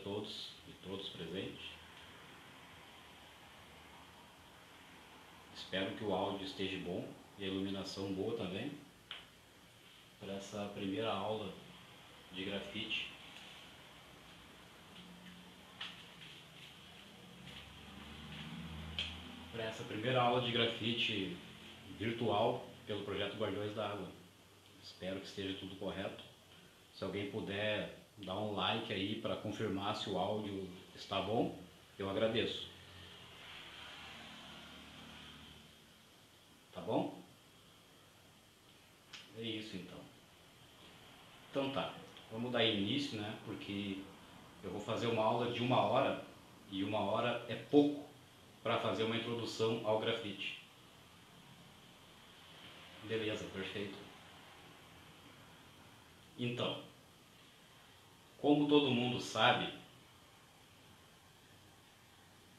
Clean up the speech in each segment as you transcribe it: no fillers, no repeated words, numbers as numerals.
todos e todos presentes. Espero que o áudio esteja bom e a iluminação boa também para essa primeira aula de grafite. Para essa primeira aula de grafite virtual pelo projeto Guardiões da Água. Espero que esteja tudo correto. Se alguém puder dar um like aí para confirmar se o áudio está bom, eu agradeço. Tá bom? É isso então. Então tá, vamos dar início, né? Porque eu vou fazer uma aula de 1 hora e 1 hora é pouco para fazer uma introdução ao grafite. Beleza, perfeito. Então, como todo mundo sabe,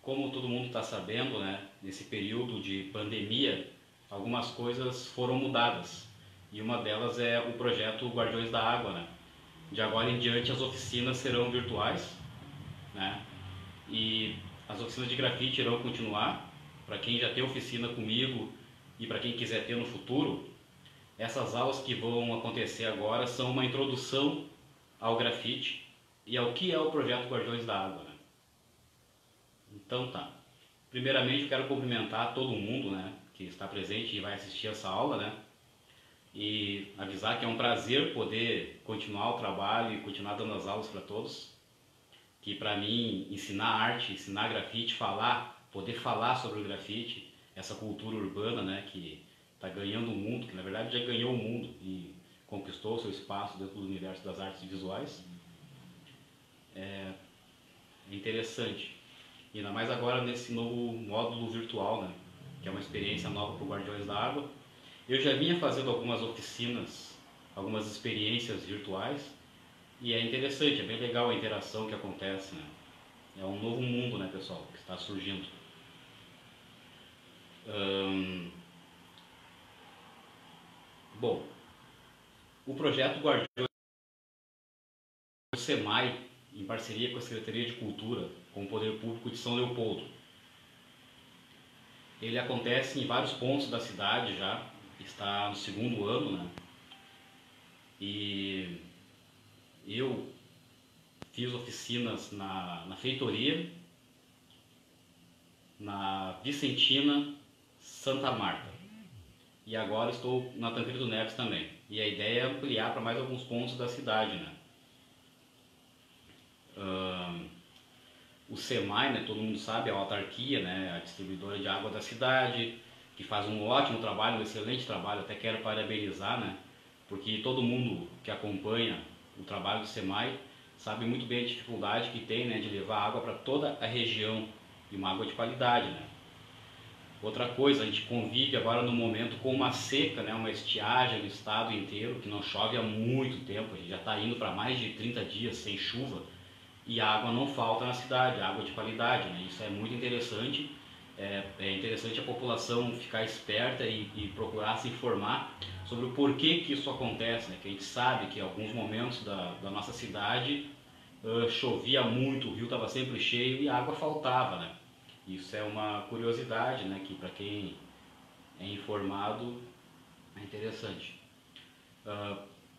como todo mundo está sabendo, né? Nesse período de pandemia, algumas coisas foram mudadas. E uma delas é o projeto Guardiões da Água, né? De agora em diante as oficinas serão virtuais, né? E as oficinas de grafite irão continuar. Para quem já tem oficina comigo e para quem quiser ter no futuro, essas aulas que vão acontecer agora são uma introdução ao grafite e ao que é o projeto Guardiões da Água, né? Então tá. Primeiramente eu quero cumprimentar todo mundo, né, que está presente e vai assistir essa aula, né? E avisar que é um prazer poder continuar o trabalho e continuar dando as aulas para todos. Que para mim ensinar arte, ensinar grafite, poder falar sobre o grafite, essa cultura urbana, né, que está ganhando o mundo, que na verdade já ganhou o mundo e conquistou o seu espaço dentro do universo das artes visuais, é interessante. E ainda mais agora nesse novo módulo virtual, né, que é uma experiência nova para o Guardiões da Água. Eu já vinha fazendo algumas oficinas, algumas experiências virtuais, e é interessante, é bem legal a interação que acontece, né? É um novo mundo, né, pessoal, que está surgindo. Bom, o projeto Guardiões do SEMAI, em parceria com a Secretaria de Cultura, com o Poder Público de São Leopoldo. Ele acontece em vários pontos da cidade já, está no 2º ano, né? E eu fiz oficinas na Feitoria, na Vicentina, Santa Marta. E agora estou na Tancredo Neves também. E a ideia é ampliar para mais alguns pontos da cidade, né? O SEMAI, né, todo mundo sabe, é a autarquia, né, a distribuidora de água da cidade, que faz um ótimo trabalho, um excelente trabalho. Até quero parabenizar, né? Porque todo mundo que acompanha o trabalho do SEMAI sabe muito bem a dificuldade que tem, né, de levar água para toda a região e uma água de qualidade, né? Outra coisa, a gente convive agora no momento com uma seca, né, uma estiagem no estado inteiro, que não chove há muito tempo. A gente já está indo para mais de 30 dias sem chuva e a água não falta na cidade, água de qualidade, né? Isso é muito interessante. É interessante a população ficar esperta e procurar se informar sobre o porquê que isso acontece, né? Que a gente sabe que em alguns momentos da nossa cidade chovia muito, o rio estava sempre cheio e a água faltava, né? Isso é uma curiosidade, né? Que para quem é informado é interessante.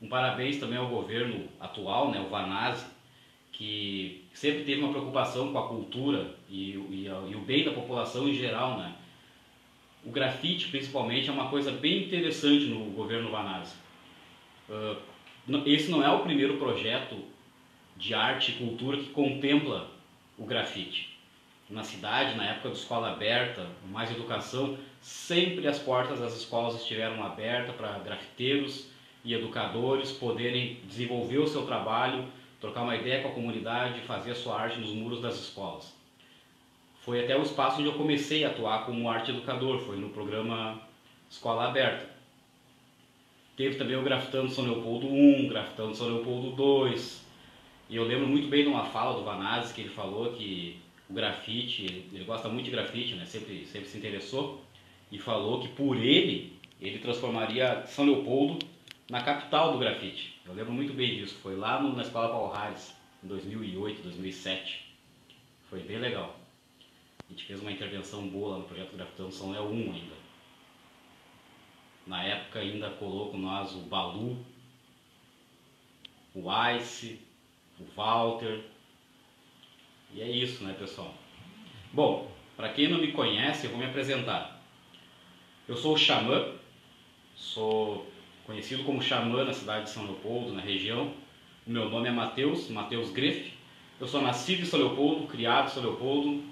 Um parabéns também ao governo atual, né? O Vanazzi, que sempre teve uma preocupação com a cultura e o bem da população em geral, né? O grafite, principalmente, é uma coisa bem interessante no governo Vanazzi. Esse não é o primeiro projeto de arte e cultura que contempla o grafite. Na cidade, na época da escola aberta, mais educação, sempre as portas das escolas estiveram abertas para grafiteiros e educadores poderem desenvolver o seu trabalho, trocar uma ideia com a comunidade, fazer a sua arte nos muros das escolas. Foi até o espaço onde eu comecei a atuar como arte educador, foi no programa Escola Aberta. Teve também o Grafitando São Leopoldo I, Grafitando São Leopoldo II, e eu lembro muito bem de uma fala do Vanazzi, que ele falou que o grafite, ele gosta muito de grafite, né? Sempre se interessou, e falou que por ele transformaria São Leopoldo na capital do grafite. Eu lembro muito bem disso, foi lá na Escola Valrares. em 2008, 2007. Foi bem legal. A gente fez uma intervenção boa lá no projeto Grafitando São Léo 1 ainda. Na época ainda colou com nós o Balu, o Ice, o Walter. E é isso, né, pessoal? Bom, para quem não me conhece, eu vou me apresentar. Eu sou o Xamã, sou conhecido como Xamã na cidade de São Leopoldo, na região. O meu nome é Matheus Greff. Eu sou nascido em São Leopoldo, criado em São Leopoldo,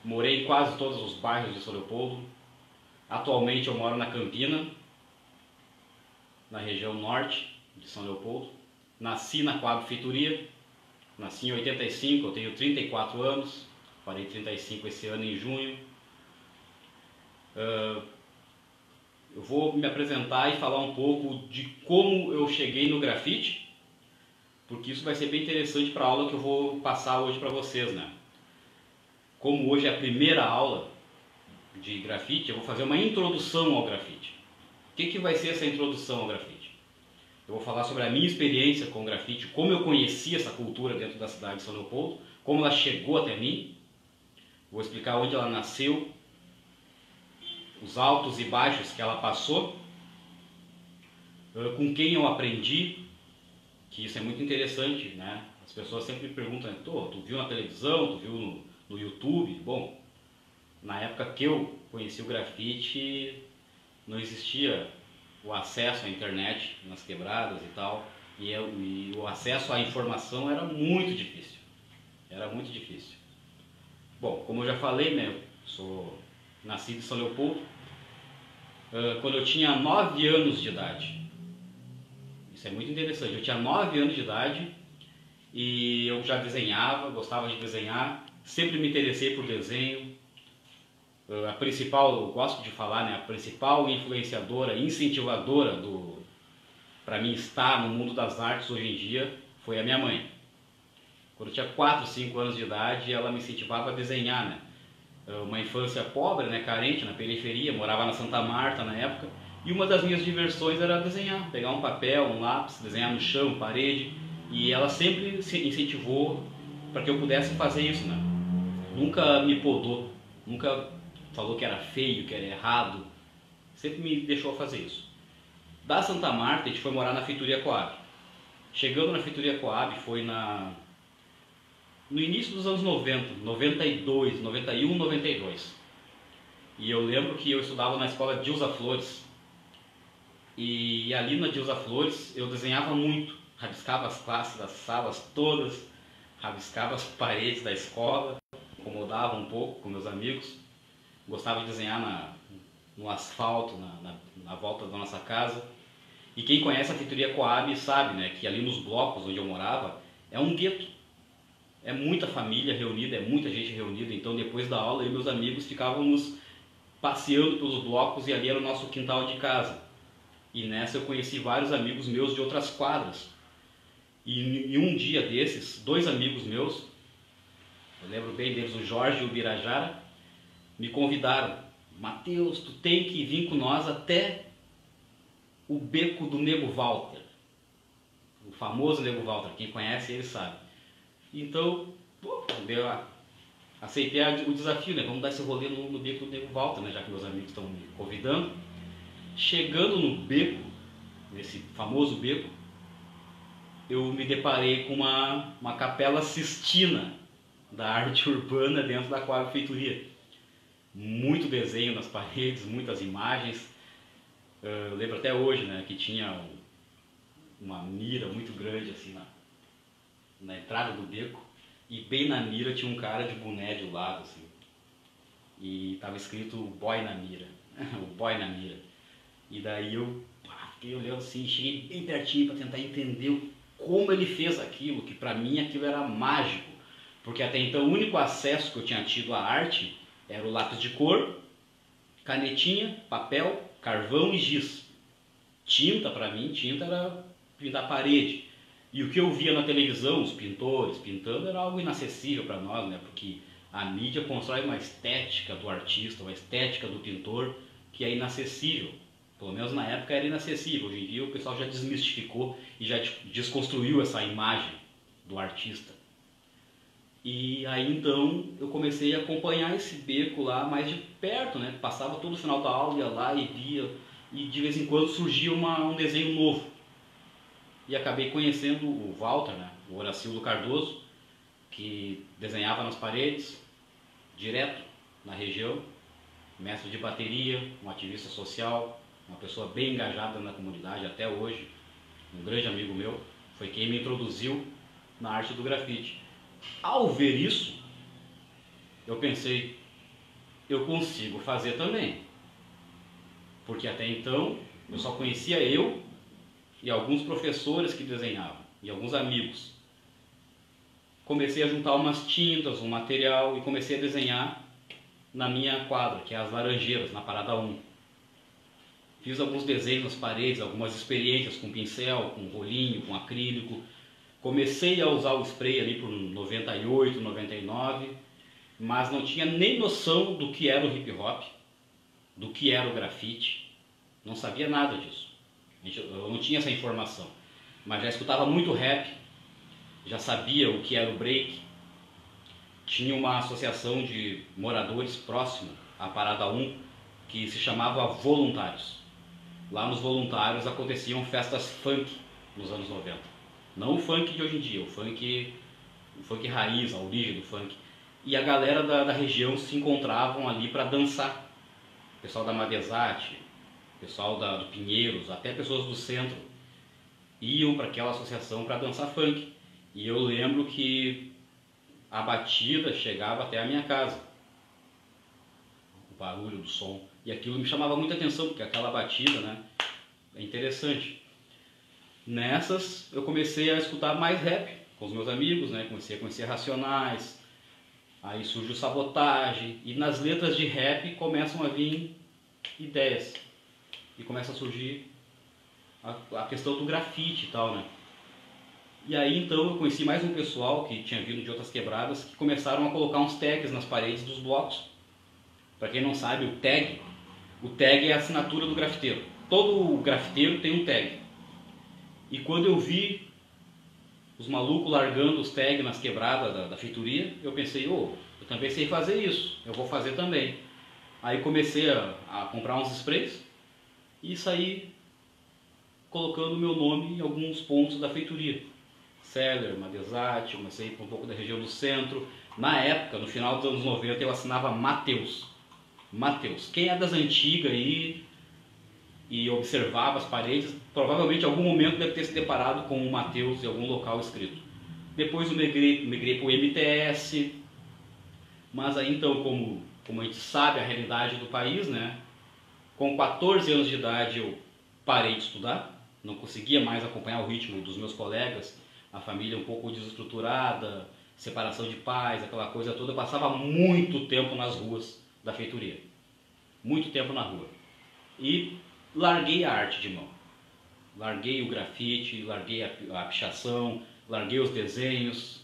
morei em quase todos os bairros de São Leopoldo. Atualmente eu moro na Campina, na região norte de São Leopoldo. Nasci na Coab Feitoria, nasci em 85, eu tenho 34 anos, farei 35 esse ano em junho. Eu vou me apresentar e falar um pouco de como eu cheguei no grafite, porque isso vai ser bem interessante para a aula que eu vou passar hoje para vocês, né? Como hoje é a primeira aula de grafite, eu vou fazer uma introdução ao grafite. O que vai ser essa introdução ao grafite? Eu vou falar sobre a minha experiência com o grafite, como eu conheci essa cultura dentro da cidade de São Leopoldo, como ela chegou até mim. Vou explicar onde ela nasceu, os altos e baixos que ela passou, com quem eu aprendi, que isso é muito interessante, né? As pessoas sempre me perguntam, tu viu na televisão, tu viu no YouTube? Bom, na época que eu conheci o grafite, não existia o acesso à internet nas quebradas e tal, e o acesso à informação era muito difícil. Era muito difícil. Bom, como eu já falei, né, eu sou nascido em São Leopoldo, quando eu tinha 9 anos de idade. Isso é muito interessante. Eu tinha 9 anos de idade e eu já desenhava, gostava de desenhar, sempre me interessei por desenho. A principal, eu gosto de falar, né, a principal influenciadora, incentivadora para mim estar no mundo das artes hoje em dia foi a minha mãe. Quando eu tinha 4, 5 anos de idade, ela me incentivava a desenhar, né? Uma infância pobre, né, carente, na periferia, morava na Santa Marta na época, e uma das minhas diversões era desenhar, pegar um papel, um lápis, desenhar no chão, parede, e ela sempre incentivou para que eu pudesse fazer isso, né? Nunca me podou, nunca falou que era feio, que era errado, sempre me deixou fazer isso. Da Santa Marta, a gente foi morar na Feitoria Coab. Chegando na Feitoria Coab, foi no início dos anos 90, 92, 91, 92. E eu lembro que eu estudava na escola Dilsa Flores. E ali na Dilsa Flores eu desenhava muito, rabiscava as classes das salas todas, rabiscava as paredes da escola, incomodava um pouco com meus amigos. Gostava de desenhar no asfalto, na volta da nossa casa. E quem conhece a Feitoria Coab sabe, né, que ali nos blocos onde eu morava é um gueto. É muita família reunida, é muita gente reunida. Então depois da aula eu e meus amigos ficávamos passeando pelos blocos e ali era o nosso quintal de casa. E nessa eu conheci vários amigos meus de outras quadras. E um dia desses, 2 amigos meus, eu lembro bem deles, o Jorge e o Birajara, me convidaram. Matheus, tu tem que vir com nós até o beco do Nego Walter. O famoso Nego Walter, quem conhece ele sabe. Então, aceitei o desafio, né? Vamos dar esse rolê no beco do Nego Walter, né? Já que meus amigos estão me convidando. Chegando no beco, nesse famoso beco, eu me deparei com uma capela Sistina da arte urbana dentro da Coab Feitoria. Muito desenho nas paredes, muitas imagens. Eu lembro até hoje, né, que tinha uma mira muito grande assim na entrada do beco, e bem na mira tinha um cara de boné de lado assim, e estava escrito boy na mira. O boy na mira. E daí eu fiquei olhando assim, cheguei bem pertinho para tentar entender como ele fez aquilo, que para mim aquilo era mágico, porque até então o único acesso que eu tinha tido à arte era o lápis de cor, canetinha, papel, carvão e giz. Tinta, para mim, tinta era pintar a parede. E o que eu via na televisão, os pintores pintando, era algo inacessível para nós, né? Porque a mídia constrói uma estética do artista, uma estética do pintor que é inacessível. Pelo menos na época era inacessível. Hoje em dia o pessoal já desmistificou e já desconstruiu essa imagem do artista. E aí então eu comecei a acompanhar esse beco lá mais de perto, né? Passava todo final da aula, ia lá e via, e de vez em quando surgia um desenho novo. E acabei conhecendo o Walter, né? O Horacildo Cardoso, que desenhava nas paredes, direto na região, mestre de bateria, um ativista social, uma pessoa bem engajada na comunidade até hoje, um grande amigo meu, foi quem me introduziu na arte do grafite. Ao ver isso, eu pensei, eu consigo fazer também, porque até então eu só conhecia eu e alguns professores que desenhavam, e alguns amigos. Comecei a juntar umas tintas, um material e comecei a desenhar na minha quadra, que é as Laranjeiras, na Parada 1. Fiz alguns desenhos nas paredes, algumas experiências com pincel, com rolinho, com acrílico. Comecei a usar o spray ali por 98, 99, mas não tinha nem noção do que era o hip hop, do que era o grafite. Não sabia nada disso. Eu não tinha essa informação, mas já escutava muito rap, já sabia o que era o break. Tinha uma associação de moradores próximo à Parada 1 que se chamava Voluntários. Lá nos Voluntários aconteciam festas funk nos anos 90. Não o funk de hoje em dia, o funk raiz, a origem do funk. E a galera da região se encontravam ali para dançar. O pessoal da Madesate, o pessoal do Pinheiros, até pessoas do centro iam para aquela associação para dançar funk. E eu lembro que a batida chegava até a minha casa, o barulho do som, e aquilo me chamava muita atenção, porque aquela batida, né, é interessante. Nessas eu comecei a escutar mais rap com os meus amigos, né, comecei a conhecer Racionais, aí surgiu Sabotagem, e nas letras de rap começam a vir ideias, e começa a surgir a questão do grafite e tal, né. E aí então eu conheci mais um pessoal que tinha vindo de outras quebradas, que começaram a colocar uns tags nas paredes dos blocos. Para quem não sabe, o tag é a assinatura do grafiteiro. Todo grafiteiro tem um tag. E quando eu vi os malucos largando os tags nas quebradas da feitoria, eu pensei, eu também sei fazer isso, eu vou fazer também. Aí comecei a comprar uns sprays e saí colocando o meu nome em alguns pontos da feitoria. Seller, Madesate, comecei por um pouco da região do centro. Na época, no final dos anos 90, eu assinava Mateus. Mateus. Quem é das antigas aí e observava as paredes, provavelmente em algum momento deve ter se deparado com o Mateus em algum local escrito. Depois eu migrei para o MTS, mas aí então, como a gente sabe a realidade do país, né? Com 14 anos de idade eu parei de estudar, não conseguia mais acompanhar o ritmo dos meus colegas, a família um pouco desestruturada, separação de pais, aquela coisa toda. Eu passava muito tempo nas ruas da feitoria, muito tempo na rua, e larguei a arte de mão, larguei o grafite, larguei a pichação, larguei os desenhos.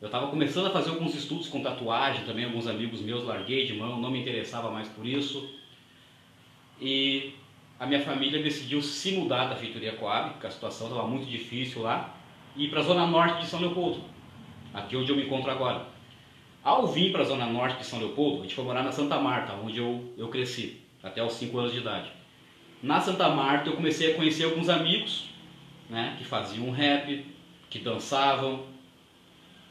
Eu estava começando a fazer alguns estudos com tatuagem também, alguns amigos meus, larguei de mão, não me interessava mais por isso. E a minha família decidiu se mudar da feitoria Coab, porque a situação estava muito difícil lá, e ir para a zona norte de São Leopoldo, aqui onde eu me encontro agora. Ao vir para a zona norte de São Leopoldo, a gente foi morar na Santa Marta, onde eu cresci, até os 5 anos de idade. Na Santa Marta eu comecei a conhecer alguns amigos, né, que faziam rap, que dançavam,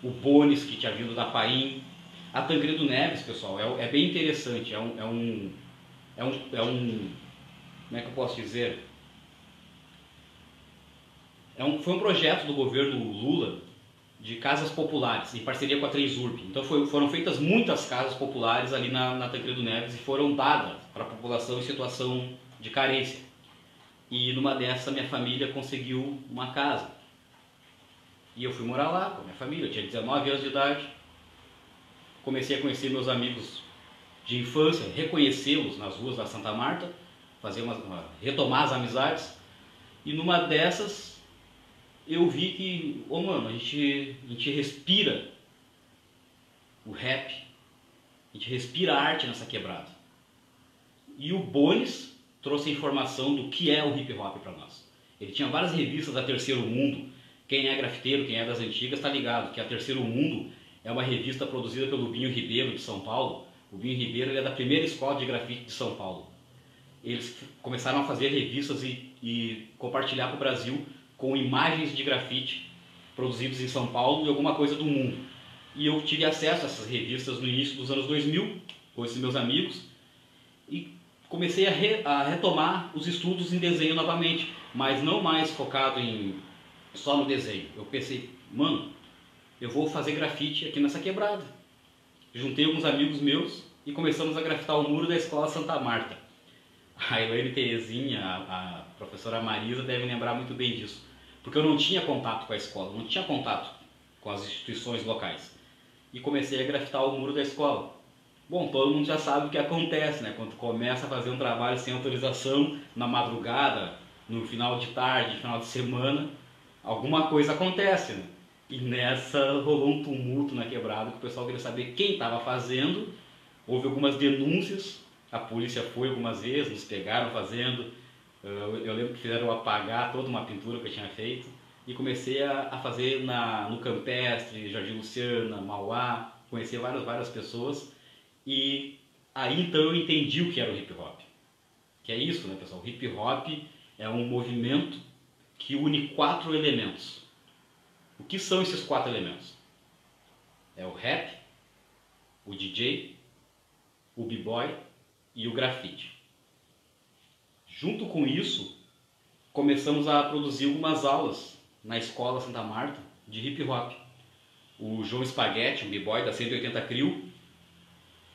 o Bones, que tinha vindo da Paim, a Tancredo Neves, pessoal, é bem interessante, como é que eu posso dizer? Foi um projeto do governo Lula de casas populares, em parceria com a Transurb. Então foram feitas muitas casas populares ali na Tancredo Neves e foram dadas para a população em situação de carência. E numa dessas a minha família conseguiu uma casa. E eu fui morar lá com a minha família, eu tinha 19 anos de idade. Comecei a conhecer meus amigos de infância, reconhecê-los nas ruas da Santa Marta, retomar as amizades. E numa dessas eu vi que, mano, a gente respira o rap, a gente respira a arte nessa quebrada. E o Bones trouxe a informação do que é o hip hop para nós. Ele tinha várias revistas da Terceiro Mundo Quem é grafiteiro, quem é das antigas, está ligado que a Terceiro Mundo é uma revista produzida pelo Binho Ribeiro, de São Paulo. O Binho Ribeiro ele é da primeira escola de grafite de São Paulo. Eles começaram a fazer revistas e compartilhar para o Brasil com imagens de grafite produzidos em São Paulo e alguma coisa do mundo. E eu tive acesso a essas revistas no início dos anos 2000, com esses meus amigos, e comecei a retomar os estudos em desenho novamente, mas não mais focado só no desenho. Eu pensei, mano, eu vou fazer grafite aqui nessa quebrada. Juntei alguns amigos meus e começamos a grafitar o muro da escola Santa Marta. A Elaine Terezinha, a professora Marisa deve lembrar muito bem disso, porque eu não tinha contato com a escola, não tinha contato com as instituições locais. E comecei a grafitar o muro da escola. Bom, todo mundo já sabe o que acontece, né? Quando começa a fazer um trabalho sem autorização, na madrugada, no final de tarde, final de semana, alguma coisa acontece, né? E nessa rolou um tumulto na quebrada, que o pessoal queria saber quem estava fazendo. Houve algumas denúncias, a polícia foi algumas vezes, nos pegaram fazendo. Eu lembro que fizeram eu apagar toda uma pintura que eu tinha feito. E comecei a fazer no Campestre, Jardim Luciana, Mauá, conheci várias pessoas. E aí então eu entendi o que era o hip hop. Que é isso, né, pessoal? O hip hop é um movimento que une 4 elementos. O que são esses 4 elementos? É o rap, o DJ, o b-boy e o grafite. Junto com isso, começamos a produzir algumas aulas na escola Santa Marta de hip hop. O João Spaghetti, um b-boy da 180 Crew,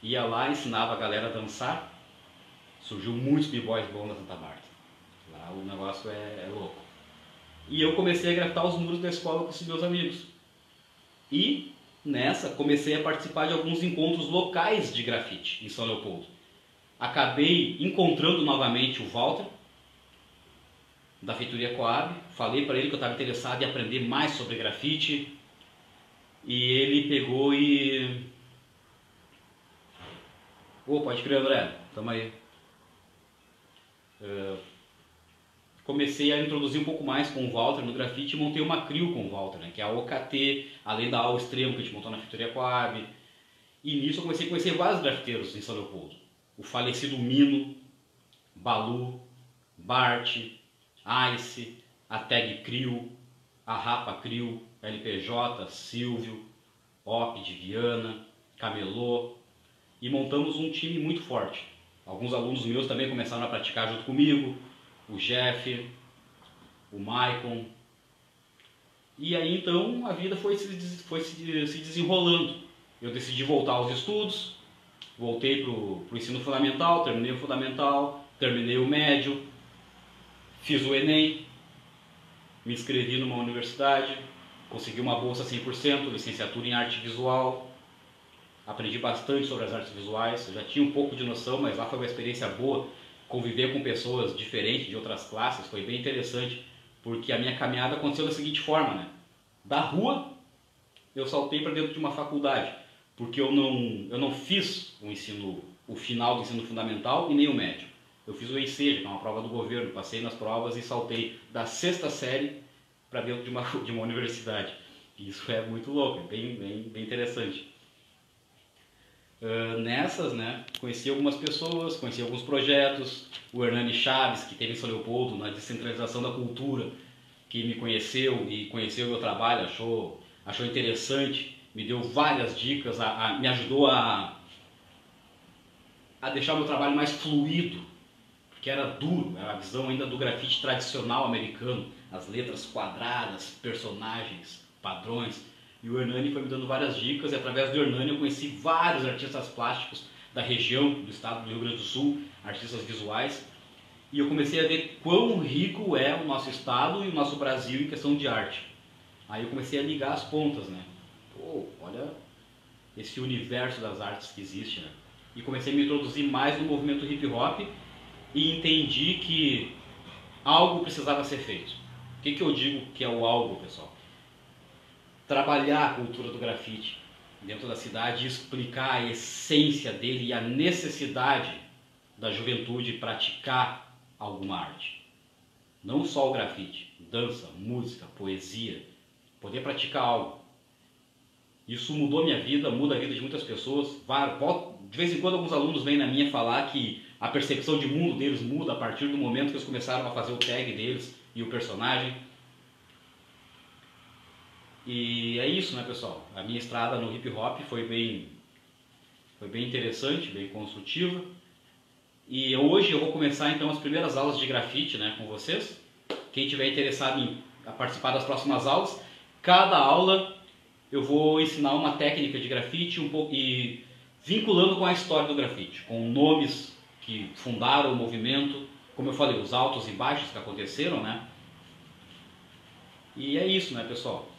ia lá, ensinava a galera a dançar. Surgiu muitos b-boys bons na Santa Marta. Lá o negócio é louco. E eu comecei a grafitar os muros da escola com esses meus amigos. E nessa comecei a participar de alguns encontros locais de grafite em São Leopoldo. Acabei encontrando novamente o Walter, da Feitoria Coab. Falei para ele que eu estava interessado em aprender mais sobre grafite. E ele pegou e... Pode crer, André, tamo aí. Comecei a introduzir um pouco mais com o Walter no grafite e montei uma crew com o Walter, né, que é a OKT, além da Ao Extremo que a gente montou na Feitoria Coab. E nisso eu comecei a conhecer vários grafiteiros em São Leopoldo. O falecido Mino, Balu, Bart, Ice, a Tag Crew, a Rapa Crew, LPJ, Silvio, Op de Viana, Camelô. E montamos um time muito forte. Alguns alunos meus também começaram a praticar junto comigo. O Jeff, o Maicon. E aí então a vida foi se desenrolando. Eu decidi voltar aos estudos, voltei para o ensino fundamental, terminei o fundamental, terminei o médio, fiz o Enem, me inscrevi numa universidade, consegui uma bolsa 100%, licenciatura em arte visual, aprendi bastante sobre as artes visuais, eu já tinha um pouco de noção, mas lá foi uma experiência boa. Conviver com pessoas diferentes de outras classes foi bem interessante, porque a minha caminhada aconteceu da seguinte forma, né? Da rua eu saltei para dentro de uma faculdade, porque eu não fiz o final do ensino fundamental e nem o médio. Eu fiz o ENSEJA, que é uma prova do governo, passei nas provas e saltei da 6ª série para dentro de uma universidade. Isso é muito louco, é bem interessante. Nessas, né, conheci algumas pessoas, conheci alguns projetos. O Hernani Chaves, que teve em São Leopoldo na descentralização da cultura, que me conheceu e conheceu o meu trabalho, achou interessante, me deu várias dicas, me ajudou a deixar o meu trabalho mais fluido, porque era duro, era a visão ainda do grafite tradicional americano, as letras quadradas, personagens, padrões. E o Hernani foi me dando várias dicas, e através do Hernani eu conheci vários artistas plásticos da região, do estado do Rio Grande do Sul, artistas visuais, e eu comecei a ver quão rico é o nosso estado e o nosso Brasil em questão de arte. Aí eu comecei a ligar as pontas, né? Olha esse universo das artes que existe, né? E comecei a me introduzir mais no movimento hip hop e entendi que algo precisava ser feito. O que eu digo que é o algo, pessoal? Trabalhar a cultura do grafite dentro da cidade e explicar a essência dele e a necessidade da juventude praticar alguma arte. Não só o grafite, dança, música, poesia, poder praticar algo. Isso mudou minha vida, muda a vida de muitas pessoas. De vez em quando alguns alunos vêm na minha falar que a percepção de mundo deles muda a partir do momento que eles começaram a fazer o tag deles e o personagem. E é isso, né, pessoal? A minha estrada no hip hop foi bem interessante, bem construtiva. E hoje eu vou começar então as primeiras aulas de grafite, né, com vocês. Quem tiver interessado em participar das próximas aulas, cada aula eu vou ensinar uma técnica de grafite e vinculando com a história do grafite, com nomes que fundaram o movimento, como eu falei, os altos e baixos que aconteceram, né? E é isso, né, pessoal?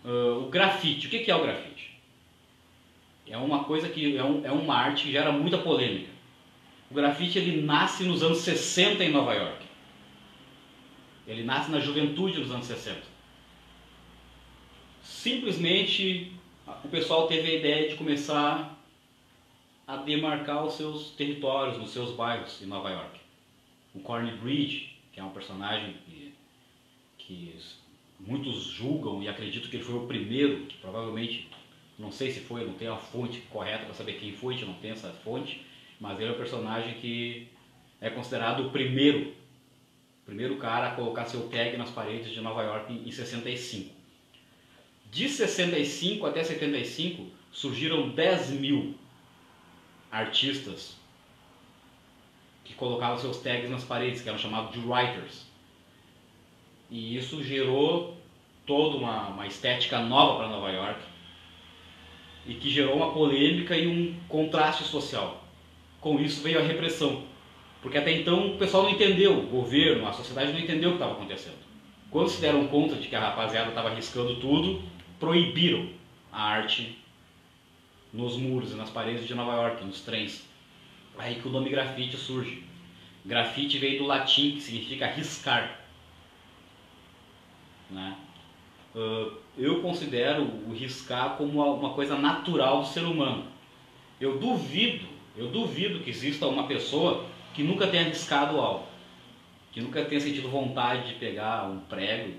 O grafite, o que é o grafite? É uma coisa que é uma arte que gera muita polêmica. O grafite ele nasce nos anos 60 em Nova York. Ele nasce na juventude dos anos 60. Simplesmente o pessoal teve a ideia de começar a demarcar os seus territórios, os seus bairros em Nova York. O Cornbridge, que é um personagem que muitos julgam e acreditam que ele foi o primeiro, que provavelmente, não sei se foi, não tenho a fonte correta para saber quem foi, a gente não tem essa fonte, mas ele é um personagem que é considerado o primeiro cara a colocar seu tag nas paredes de Nova York em 65. De 65 até 75 surgiram 10 mil artistas que colocavam seus tags nas paredes, que eram chamados de writers. E isso gerou toda uma estética nova para Nova York e que gerou uma polêmica e um contraste social. Com isso veio a repressão, porque até então o pessoal não entendeu, o governo, a sociedade não entendeu o que estava acontecendo. Quando se deram conta de que a rapaziada estava riscando tudo, proibiram a arte nos muros e nas paredes de Nova York, nos trens. Aí que o nome grafite surge. Grafite veio do latim, que significa riscar. Né? Eu considero o riscar como uma coisa natural do ser humano. Eu duvido que exista uma pessoa que nunca tenha riscado algo, que nunca tenha sentido vontade de pegar um prego,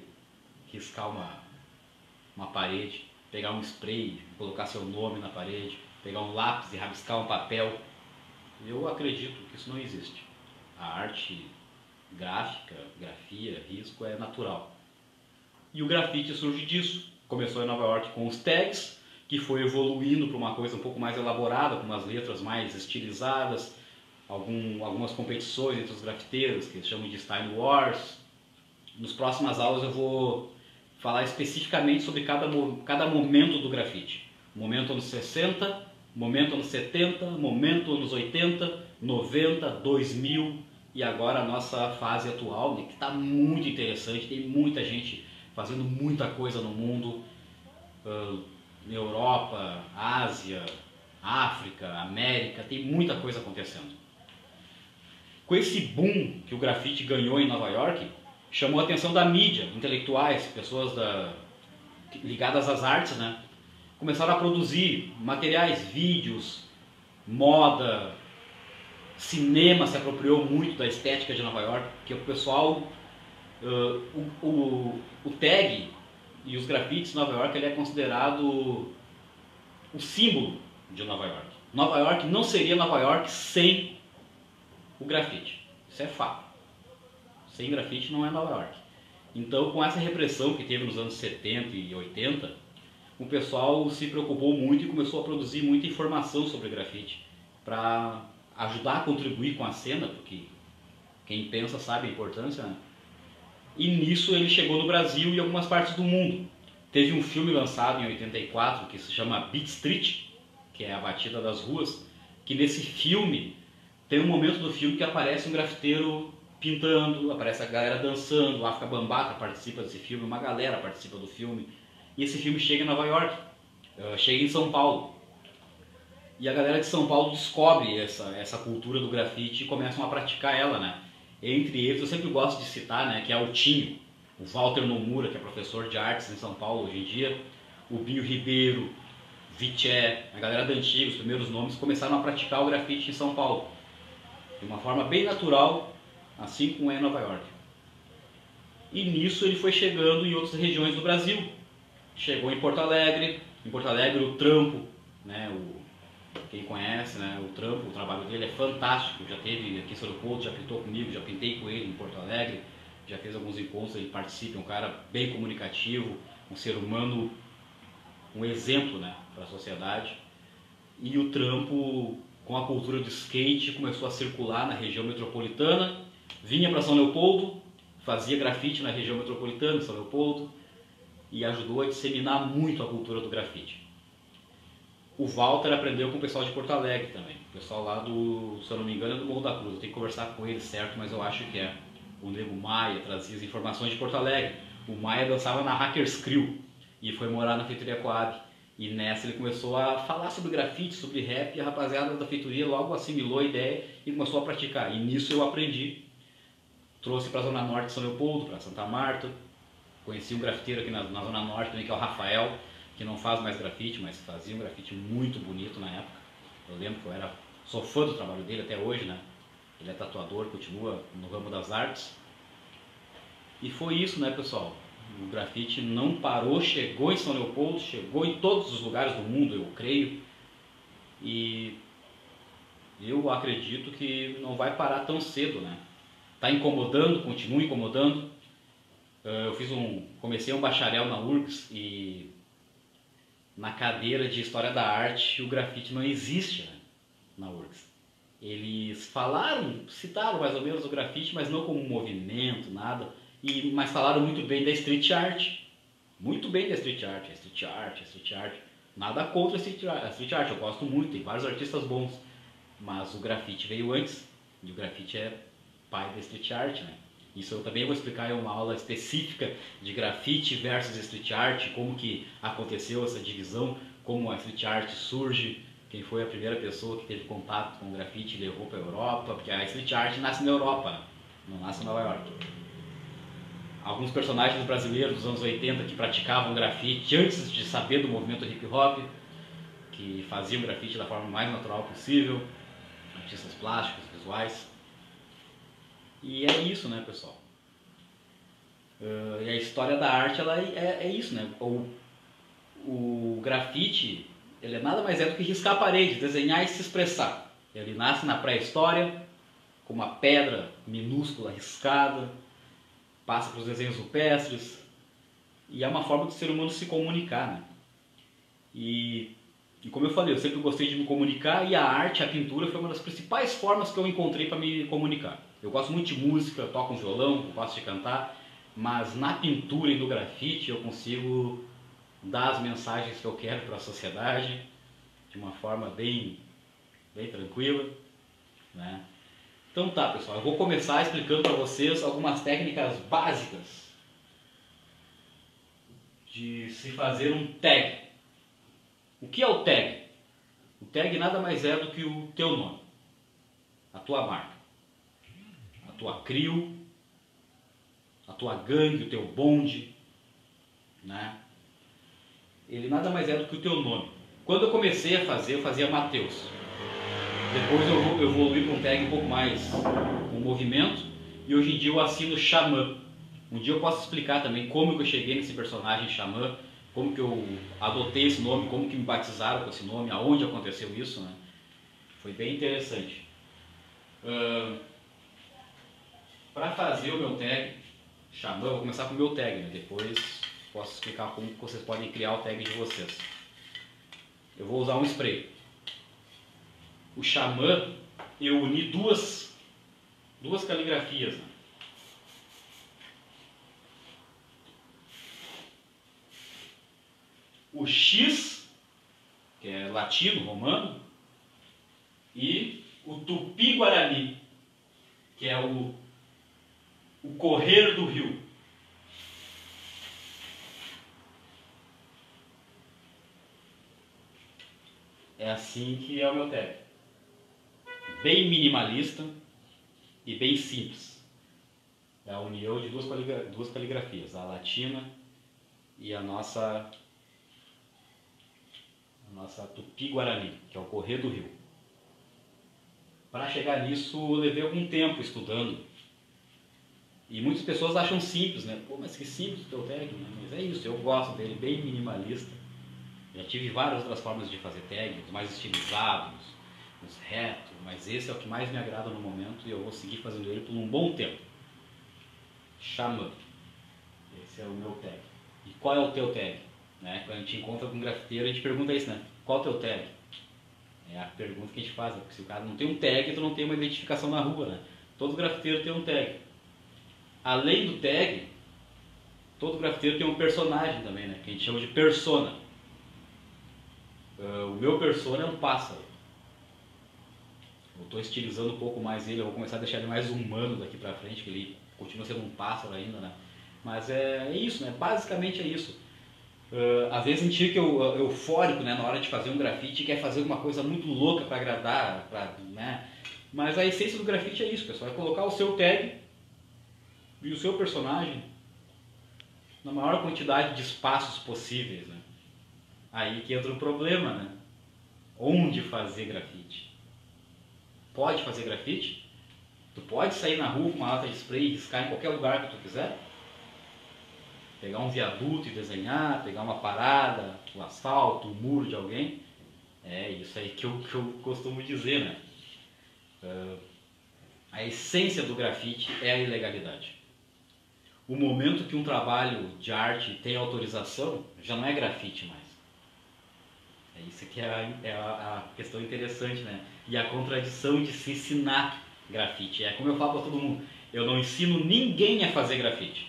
riscar uma parede, pegar um spray, colocar seu nome na parede, pegar um lápis e rabiscar um papel. Eu acredito que isso não existe. A arte gráfica, grafia, risco é natural. E o grafite surge disso. Começou em Nova York com os tags, que foi evoluindo para uma coisa um pouco mais elaborada, com umas letras mais estilizadas, algumas competições entre os grafiteiros, que eles chamam de Style Wars. Nas próximas aulas eu vou falar especificamente sobre cada momento do grafite. Momento anos 60, momento anos 70, momento anos 80, 90, 2000 e agora a nossa fase atual, né, que está muito interessante, tem muita gente fazendo muita coisa no mundo, Europa, Ásia, África, América, tem muita coisa acontecendo. Com esse boom que o grafite ganhou em Nova York, chamou a atenção da mídia, intelectuais, pessoas ligadas às artes, né? Começaram a produzir materiais, vídeos, moda, cinema se apropriou muito da estética de Nova York, porque o pessoal, o tag e os grafites de Nova York ele é considerado o símbolo de Nova York. Nova York não seria Nova York sem o grafite, isso é fato. Sem grafite não é Nova York. Então, com essa repressão que teve nos anos 70 e 80, o pessoal se preocupou muito e começou a produzir muita informação sobre grafite para ajudar a contribuir com a cena, porque quem pensa sabe a importância, né? E nisso ele chegou no Brasil e algumas partes do mundo. Teve um filme lançado em 84 que se chama Beat Street, que é a batida das ruas, que nesse filme tem um momento do filme que aparece um grafiteiro pintando, aparece a galera dançando, o África Bambata participa desse filme, uma galera participa do filme. E esse filme chega em Nova York, chega em São Paulo. E a galera de São Paulo descobre essa cultura do grafite e começam a praticar ela, né? Entre eles, eu sempre gosto de citar, né, que é o Tinho, o Walter Nomura, que é professor de artes em São Paulo hoje em dia, o Binho Ribeiro, Viché, a galera da antiga, os primeiros nomes, começaram a praticar o grafite em São Paulo. De uma forma bem natural, assim como é em Nova York. E nisso ele foi chegando em outras regiões do Brasil. Chegou em Porto Alegre o Trampo, né, quem conhece, né, o Trampo, o trabalho dele é fantástico, já teve aqui em São Leopoldo, já pintou comigo, já pintei com ele em Porto Alegre, já fez alguns encontros, ele participa, é um cara bem comunicativo, um ser humano, um exemplo, né, para a sociedade. E o Trampo, com a cultura do skate, começou a circular na região metropolitana, vinha para São Leopoldo, fazia grafite na região metropolitana de São Leopoldo e ajudou a disseminar muito a cultura do grafite. O Walter aprendeu com o pessoal de Porto Alegre também, o pessoal lá do, se eu não me engano, é do Morro da Cruz, eu tenho que conversar com ele certo, mas eu acho que é. O Nego Maia trazia as informações de Porto Alegre, o Maia dançava na Hackers Crew e foi morar na Feitoria Coab. E nessa ele começou a falar sobre grafite, sobre rap, e a rapaziada da feitoria logo assimilou a ideia e começou a praticar. E nisso eu aprendi. Trouxe para a Zona Norte de São Leopoldo, para Santa Marta. Conheci um grafiteiro aqui na Zona Norte também, que é o Rafael, que não faz mais grafite, mas fazia um grafite muito bonito na época. Eu lembro que sou fã do trabalho dele até hoje, né? Ele é tatuador, continua no ramo das artes. E foi isso, né, pessoal? O grafite não parou, chegou em São Leopoldo, chegou em todos os lugares do mundo, eu creio. E eu acredito que não vai parar tão cedo, né? Tá incomodando, continua incomodando. Comecei um bacharel na URGS e na cadeira de História da Arte o grafite não existe, né, na URGS. Eles citaram mais ou menos o grafite, mas não como um movimento, nada. Mas falaram muito bem da street art. Muito bem da street art, street art. Nada contra a street art, eu gosto muito, tem vários artistas bons. Mas o grafite veio antes, e o grafite é pai da street art, né? Isso eu também vou explicar em uma aula específica de grafite versus street art, como que aconteceu essa divisão, como a street art surge, quem foi a primeira pessoa que teve contato com o grafite e levou para a Europa, porque a street art nasce na Europa, não nasce em Nova York. Alguns personagens brasileiros dos anos 80 que praticavam grafite antes de saber do movimento hip hop, que faziam grafite da forma mais natural possível, artistas plásticos, visuais. E é isso, né, pessoal? E a história da arte, ela é isso, né? O grafite, ele é nada mais do que riscar a parede, desenhar e se expressar. Ele nasce na pré-história, com uma pedra minúscula riscada, passa para os desenhos rupestres, e é uma forma do ser humano se comunicar, né? E como eu falei, eu sempre gostei de me comunicar, e a arte, a pintura, foi uma das principais formas que eu encontrei para me comunicar. Eu gosto muito de música, toco um violão, gosto de cantar, mas na pintura e no grafite eu consigo dar as mensagens que eu quero para a sociedade de uma forma bem tranquila, né? Então tá, pessoal, eu vou começar explicando para vocês algumas técnicas básicas de se fazer um tag. O que é o tag? O tag nada mais é do que o teu nome, a tua marca, a tua crew, a tua gangue, o teu bonde, né? Ele nada mais é do que o teu nome. Quando eu comecei a fazer, eu fazia Mateus. Depois eu evoluí para um tag um pouco mais com movimento, e hoje em dia eu assino Xamã. Um dia eu posso explicar também como que eu cheguei nesse personagem Xamã, como que eu adotei esse nome, como que me batizaram com esse nome, aonde aconteceu isso, né? Foi bem interessante. Para fazer o meu tag Xamã, eu vou começar com o meu tag, né? Depois posso explicar como que vocês podem criar o tag de vocês. Eu vou usar um spray. O Xamã, eu uni duas caligrafias, né? O X, que é latino, romano, e o Tupi-Guarani, que é o correr do rio. É assim que é o meu tag. Bem minimalista e bem simples. É a união de duas caligrafias, a latina e a nossa Tupi-Guarani, que é o correr do rio. Para chegar nisso, eu levei algum tempo estudando E muitas pessoas acham simples, né? Pô, mas que simples o teu tag, né? Mas é isso, eu gosto dele, bem minimalista. Já tive várias outras formas de fazer tag, os mais estilizados, os retos, mas esse é o que mais me agrada no momento e eu vou seguir fazendo ele por um bom tempo. Xamã. Esse é o meu tag. E qual é o teu tag? Né? Quando a gente encontra com um grafiteiro, a gente pergunta isso, né? Qual é o teu tag? É a pergunta que a gente faz, né? Porque se o cara não tem um tag, tu não tem uma identificação na rua, né? Todo grafiteiro tem um tag. Além do tag, todo grafiteiro tem um personagem também, né? Que a gente chama de persona. O meu persona é um pássaro. Eu estou estilizando um pouco mais ele, eu vou começar a deixar ele mais humano daqui pra frente, que ele continua sendo um pássaro ainda, né? Mas é isso, né? Basicamente é isso. Às vezes a gente fica eufórico, né, na hora de fazer um grafite e quer fazer alguma coisa muito louca para agradar, né? Mas a essência do grafite é isso, pessoal, é colocar o seu tag e o seu personagem na maior quantidade de espaços possíveis, né? Aí que entra o problema, né? Onde fazer grafite? Pode fazer grafite? Tu pode sair na rua com uma lata de spray e riscar em qualquer lugar que tu quiser? Pegar um viaduto e desenhar, pegar uma parada, o asfalto, o muro de alguém. É isso aí que eu costumo dizer, né? A essência do grafite é a ilegalidade. O momento que um trabalho de arte tem autorização, já não é grafite mais. É isso que é a questão interessante, né? E a contradição de se ensinar grafite. É como eu falo para todo mundo, eu não ensino ninguém a fazer grafite.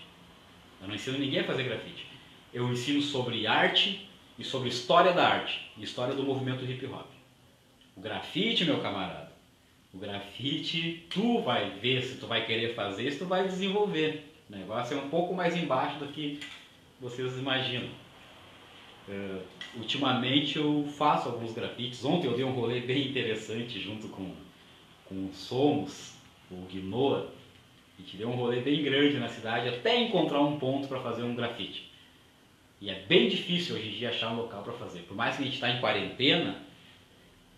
Eu não ensino ninguém a fazer grafite. Eu ensino sobre arte e sobre história da arte, e história do movimento hip hop. O grafite, meu camarada, o grafite tu vai ver se tu vai querer fazer, se tu vai desenvolver. O negócio é um pouco mais embaixo do que vocês imaginam. Ultimamente eu faço alguns grafites. Ontem eu dei um rolê bem interessante junto com o Somos, o Guinoa. A gente deu um rolê bem grande na cidade até encontrar um ponto para fazer um grafite. E é bem difícil hoje em dia achar um local para fazer. Por mais que a gente está em quarentena,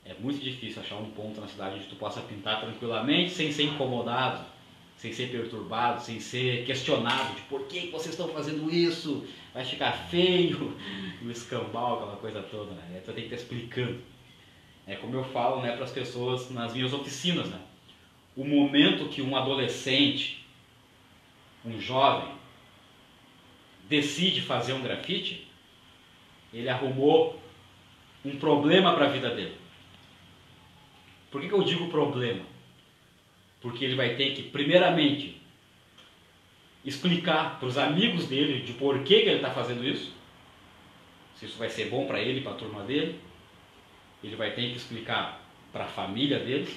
é muito difícil achar um ponto na cidade onde tu possa pintar tranquilamente, sem ser incomodado, sem ser perturbado, sem ser questionado de por que vocês estão fazendo isso, vai ficar feio, o escambau, aquela coisa toda, né? Tu tem que estar explicando. É como eu falo, né, para as pessoas nas minhas oficinas, né? O momento que um adolescente, um jovem, decide fazer um grafite, ele arrumou um problema para a vida dele. Por que eu digo problema? Porque ele vai ter que, primeiramente, explicar para os amigos dele de por que ele está fazendo isso, se isso vai ser bom para ele e para a turma dele. Ele vai ter que explicar para a família dele,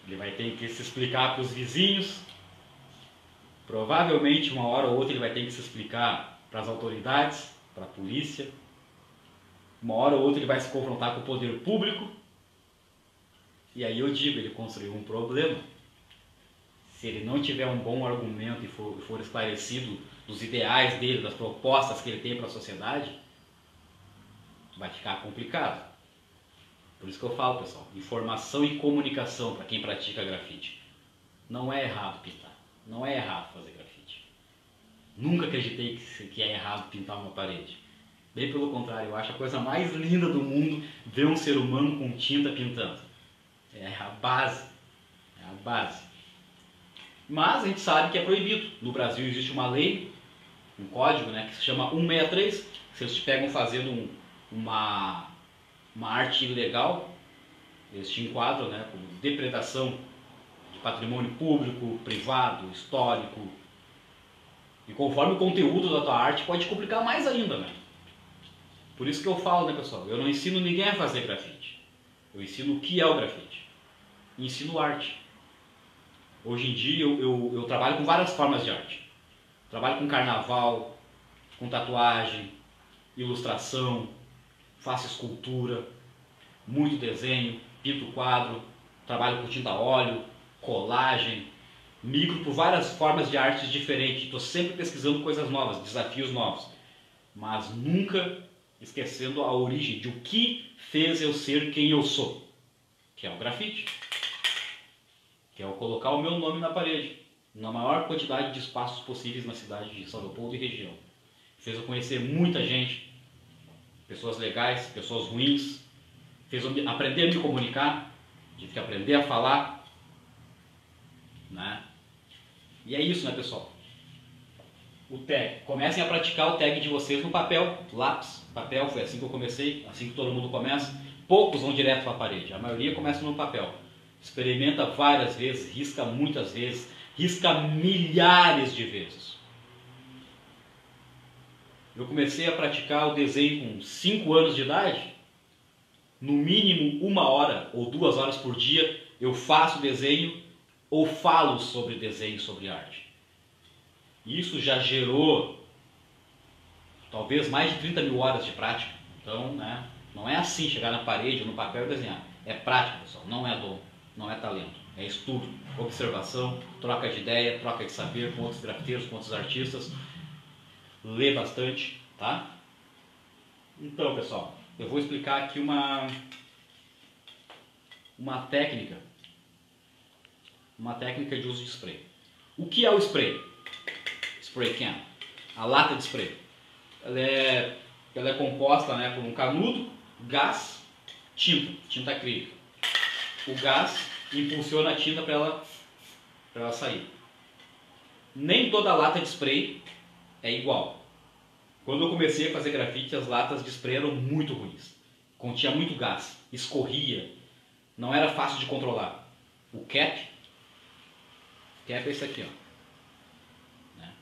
ele vai ter que se explicar para os vizinhos, provavelmente uma hora ou outra ele vai ter que se explicar para as autoridades, para a polícia, uma hora ou outra ele vai se confrontar com o poder público, e aí eu digo, ele construiu um problema. Se ele não tiver um bom argumento e for esclarecido dos ideais dele, das propostas que ele tem para a sociedade, vai ficar complicado. Por isso que eu falo, pessoal, informação e comunicação para quem pratica grafite. Não é errado pintar, não é errado fazer grafite. Nunca acreditei que é errado pintar uma parede. Bem pelo contrário, eu acho a coisa mais linda do mundo ver um ser humano com tinta pintando. É a base, é a base. Mas a gente sabe que é proibido. No Brasil existe uma lei, um código, né, que se chama 163. Se eles te pegam fazendo uma arte ilegal, eles te enquadram, né, como depredação de patrimônio público, privado, histórico. E conforme o conteúdo da tua arte pode complicar mais ainda, né? Por isso que eu falo, né, pessoal, eu não ensino ninguém a fazer grafite. Eu ensino o que é o grafite. E ensino arte. Hoje em dia eu trabalho com várias formas de arte. Trabalho com carnaval, com tatuagem, ilustração, faço escultura, muito desenho, pinto quadro, trabalho com tinta a óleo, colagem, migro por várias formas de artes diferentes. Estou sempre pesquisando coisas novas, desafios novos, mas nunca esquecendo a origem de o que fez eu ser quem eu sou, que é o grafite, que é o colocar o meu nome na parede. na maior quantidade de espaços possíveis na cidade de São Leopoldo e região. Fez eu conhecer muita gente, pessoas legais, pessoas ruins, fez eu aprender a me comunicar, tive que aprender a falar, né? E é isso, né, pessoal? O tag, comecem a praticar o tag de vocês no papel, lápis, papel, foi assim que eu comecei, assim que todo mundo começa. Poucos vão direto para a parede, a maioria começa no papel. Experimenta várias vezes, risca muitas vezes, risca milhares de vezes. Eu comecei a praticar o desenho com 5 anos de idade. No mínimo 1 hora ou 2 horas por dia eu faço desenho ou falo sobre desenho, sobre arte. Isso já gerou talvez mais de 30 mil horas de prática. Então, né, não é assim chegar na parede ou no papel e desenhar. É prática, pessoal, não é dom, não é talento. É estudo, observação, troca de ideia, troca de saber com outros grafiteiros, com outros artistas. Lê bastante, tá? Então, pessoal, eu vou explicar aqui uma técnica de uso de spray. O que é o spray? Spray can, a lata de spray. Ela é composta, né, por um canudo, gás, tinta acrílica. O gás impulsiona a tinta para ela sair. Nem toda lata de spray é igual. Quando eu comecei a fazer grafite, as latas de spray eram muito ruins. Continha muito gás, escorria, não era fácil de controlar. O cap é esse aqui, ó, né?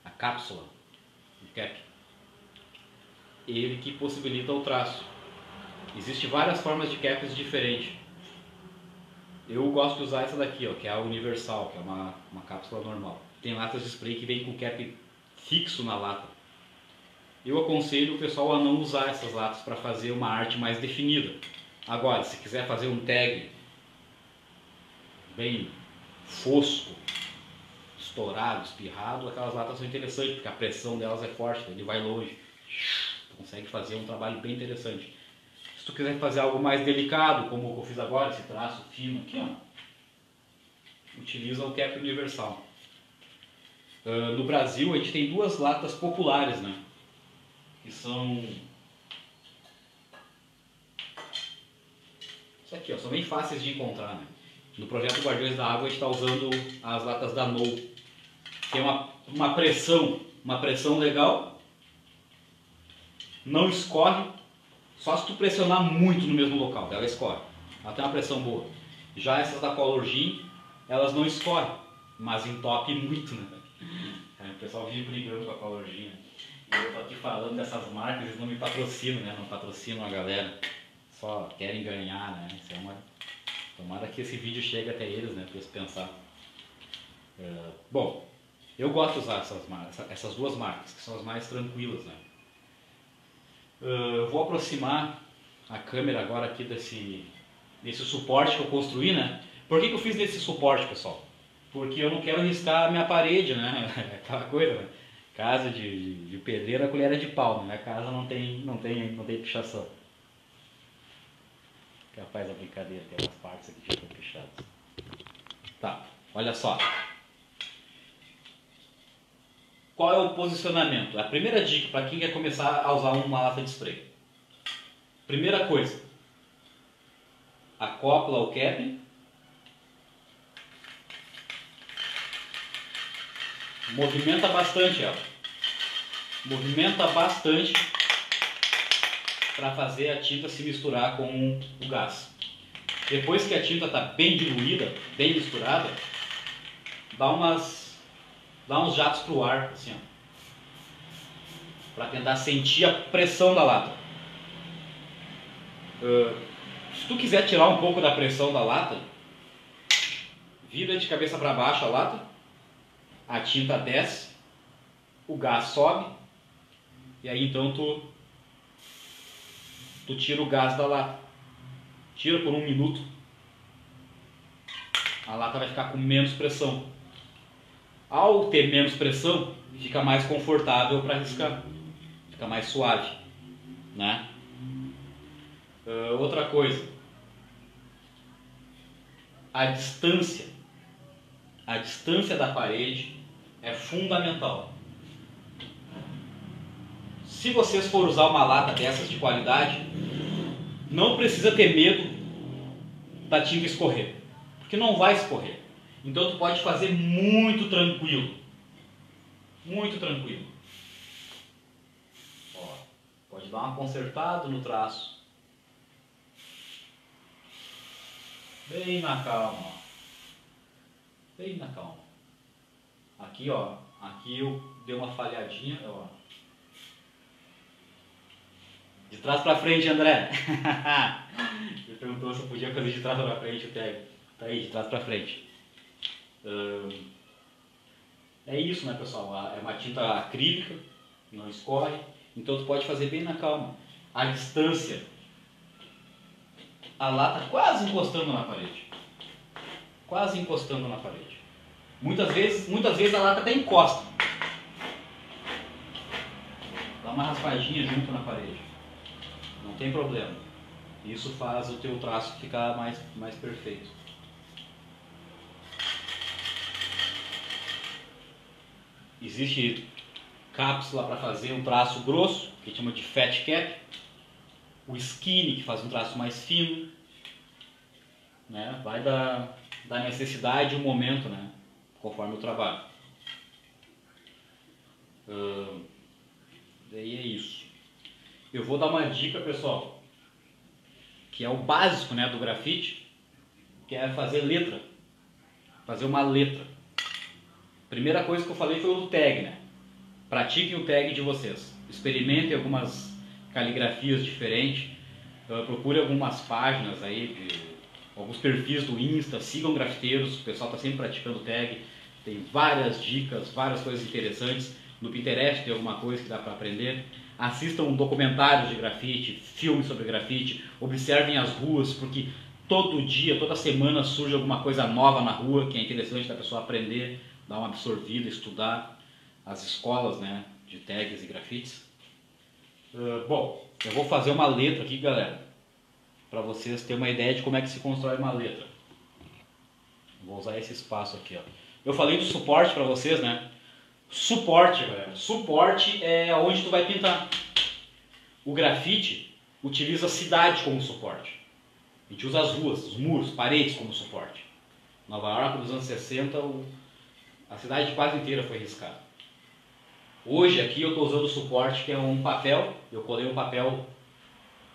A cápsula, o cap, ele que possibilita o traço. Existem várias formas de caps diferentes. Eu gosto de usar essa daqui, ó, que é a universal, que é uma cápsula normal. Tem latas de spray que vem com cap fixo na lata. Eu aconselho o pessoal a não usar essas latas para fazer uma arte mais definida. Agora, se quiser fazer um tag bem fosco, estourado, espirrado, aquelas latas são interessantes, porque a pressão delas é forte, ele vai longe. Consegue fazer um trabalho bem interessante. Se tu quiser fazer algo mais delicado, como o que eu fiz agora, esse traço fino aqui, ó, utiliza o cap universal. No Brasil, a gente tem 2 latas populares, né? Que são... Isso aqui, ó, são bem fáceis de encontrar, né? No projeto Guardiões da Água a gente está usando as latas da No, que é uma pressão legal, não escorre, só se tu pressionar muito no mesmo local, ela escorre, ela tem uma pressão boa. Já essas da Color Gin, elas não escorrem, mas entope muito, né? O pessoal vive brigando com a Color Gin, né? E eu tô aqui falando dessas marcas, eles não me patrocinam, né? Não patrocinam a galera, só querem ganhar, né? Isso é tomara que esse vídeo chegue até eles, né? Para eles pensar. Bom, eu gosto de usar essas 2 marcas, que são as mais tranquilas, né? Eu vou aproximar a câmera agora aqui desse suporte que eu construí, né? Por que eu fiz nesse suporte, pessoal? Porque eu não quero riscar a minha parede, né? Aquela coisa, né? Casa de pedreiro, a colher é de pau, né? A casa não tem pichação. Capaz da brincadeira, tem umas partes aqui que já estão pichadas. Tá, olha só. Qual é o posicionamento? A primeira dica para quem quer começar a usar uma lata de spray. Primeira coisa, acopla o cap, movimenta bastante ela. Movimenta bastante para fazer a tinta se misturar com o gás. Depois que a tinta está bem diluída, bem misturada, dá uns jatos para o ar, assim, para tentar sentir a pressão da lata. Se tu quiser tirar um pouco da pressão da lata, vira de cabeça para baixo a lata, a tinta desce, o gás sobe, e aí então tu tira o gás da lata. Tira por 1 minuto, a lata vai ficar com menos pressão. Ao ter menos pressão, fica mais confortável para riscar, fica mais suave, né? Outra coisa, a distância a distância da parede é fundamental. Se vocês for usar uma lata dessas de qualidade, não precisa ter medo da tinta escorrer, porque não vai escorrer. Então tu pode fazer muito tranquilo. Muito tranquilo. Ó, pode dar uma consertada no traço. Bem na calma. Ó. Bem na calma. Aqui, ó. Aqui eu dei uma falhadinha, ó. De trás pra frente, André. Ele perguntou se eu podia fazer de trás pra frente o tag. Tá aí, de trás pra frente. É isso, né, pessoal? É uma tinta acrílica, não escorre. Então tu pode fazer bem na calma. A distância, a lata quase encostando na parede. Quase encostando na parede. Muitas vezes a lata até encosta. Dá uma raspadinha junto na parede. Não tem problema. Isso faz o teu traço ficar mais perfeito. Existe cápsula para fazer um traço grosso, que a gente chama de fat cap. O skinny, que faz um traço mais fino. Né? Vai da necessidade e o momento, né? Conforme o trabalho. Daí é isso. Eu vou dar uma dica, pessoal, que é o básico, né, do grafite, que é fazer letra. Fazer uma letra. Primeira coisa que eu falei foi o tag, né? Pratiquem o tag de vocês. Experimentem algumas caligrafias diferentes. Procure algumas páginas aí, alguns perfis do Insta, sigam grafiteiros, o pessoal está sempre praticando tag. Tem várias dicas, várias coisas interessantes. No Pinterest tem alguma coisa que dá para aprender. Assistam documentários de grafite, filmes sobre grafite, observem as ruas, porque todo dia, toda semana surge alguma coisa nova na rua que é interessante da pessoa aprender, dar uma absorvida, estudar as escolas, né, de tags e grafites. Bom, eu vou fazer uma letra aqui, galera, para vocês terem uma ideia de como é que se constrói uma letra. Vou usar esse espaço aqui, ó. Eu falei do suporte para vocês, né? Suporte, galera. Suporte é onde tu vai pintar. O grafite utiliza a cidade como suporte. A gente usa as ruas, os muros, paredes como suporte. Nova York, nos anos 60, a cidade quase inteira foi riscada. Hoje aqui eu estou usando o suporte que é um papel. Eu colei um papel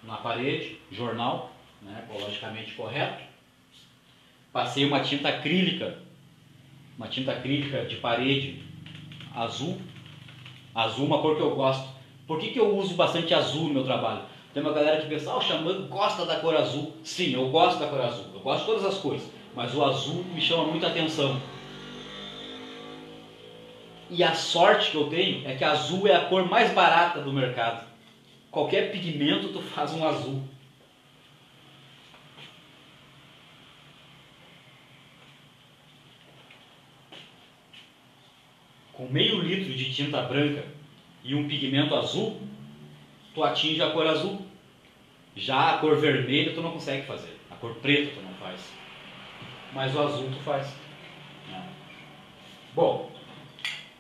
na parede, jornal, né, ecologicamente correto. Passei uma tinta acrílica de parede azul. Azul, uma cor que eu gosto. Por que eu uso bastante azul no meu trabalho? Tem uma galera que pensa, o Xamã gosta da cor azul. Sim, eu gosto da cor azul. Eu gosto de todas as cores. Mas o azul me chama muita atenção. E a sorte que eu tenho é que azul é a cor mais barata do mercado. Qualquer pigmento tu faz um azul. Com meio litro de tinta branca e um pigmento azul, tu atinge a cor azul. Já a cor vermelha tu não consegue fazer. A cor preta tu não faz. Mas o azul tu faz. Bom,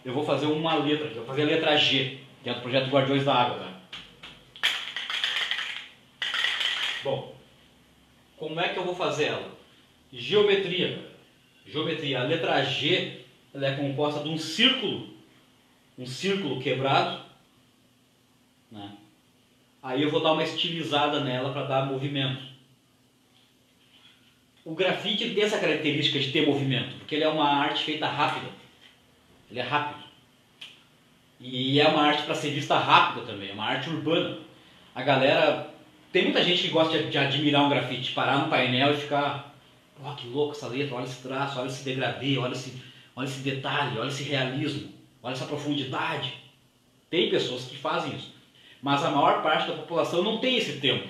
eu vou fazer uma letra aqui. Eu vou fazer a letra G, que é do projeto Guardiões da Água. Tá? Bom, como é que eu vou fazer ela? Geometria. Geometria. A letra G, ela é composta de um círculo quebrado, né? Aí eu vou dar uma estilizada nela para dar movimento. O grafite ele tem essa característica de ter movimento, porque ele é uma arte feita rápida. Ele é rápido. E é uma arte para ser vista rápida também, é uma arte urbana. A galera, tem muita gente que gosta de admirar um grafite, parar no painel e ficar, oh, que louco essa letra, olha esse traço, olha esse degradê, olha esse detalhe, olha esse realismo, olha essa profundidade. Tem pessoas que fazem isso, mas a maior parte da população não tem esse tempo.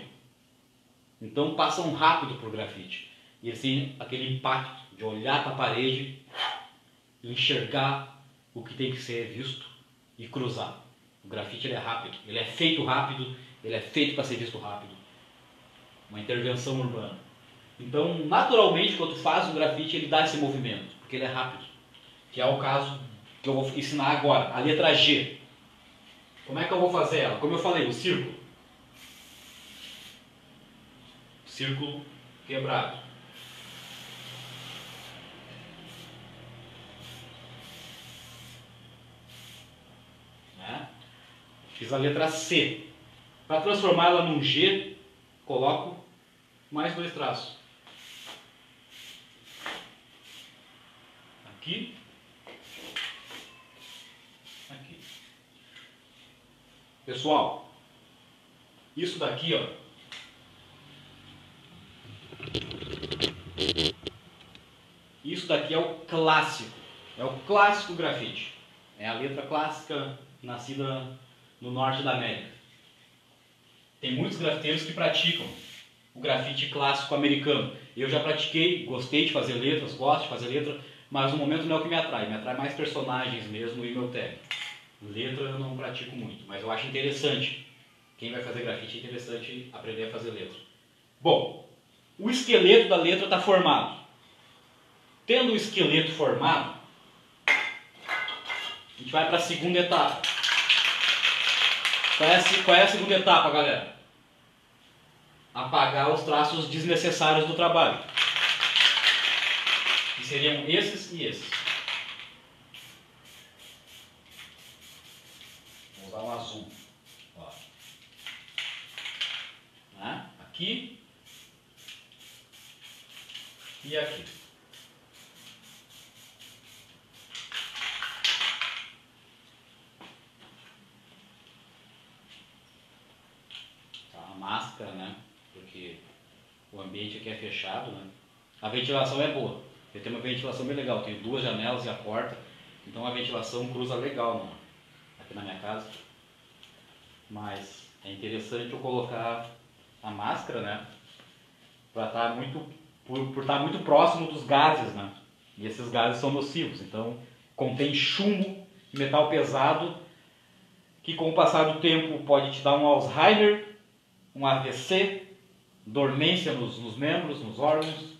Então passam rápido por grafite. E assim, aquele impacto de olhar para a parede e enxergar o que tem que ser visto e cruzar. O grafite ele é rápido, ele é feito rápido, ele é feito para ser visto rápido. Uma intervenção urbana. Então, naturalmente, quando tu faz um grafite, ele dá esse movimento, porque ele é rápido. que é o caso que eu vou ensinar agora, a letra G. Como é que eu vou fazer ela? Como eu falei, o círculo. Círculo quebrado. Né? Fiz a letra C. Para transformá-la num G, coloco mais 2 traços. Aqui. Aqui. Pessoal, isso daqui, ó. Isso daqui é o clássico. É o clássico grafite. É a letra clássica nascida no norte da América. Tem muitos grafiteiros que praticam o grafite clássico americano. Eu já pratiquei, gostei de fazer letras, gosto de fazer letra, mas no momento não é o que me atrai. Me atrai mais personagens mesmo e meu tag. Letra eu não pratico muito, mas eu acho interessante. Quem vai fazer grafite é interessante aprender a fazer letra. Bom, o esqueleto da letra está formado. Tendo o esqueleto formado, a gente vai para a segunda etapa. Qual é a segunda etapa, galera? Apagar os traços desnecessários do trabalho. Que seriam esses e esses. Vou usar um azul. Ó. Né? Aqui e aqui. A máscara, né? Porque o ambiente aqui é fechado, né? A ventilação é boa. Eu tenho uma ventilação bem legal. Tenho 2 janelas e a porta. Então a ventilação cruza legal aqui na minha casa. Mas é interessante eu colocar a máscara, né? Para estar por estar muito próximo dos gases, né? E esses gases são nocivos. Então contém chumbo, metal pesado, que com o passar do tempo pode te dar um Alzheimer, um AVC, dormência nos membros, nos órgãos,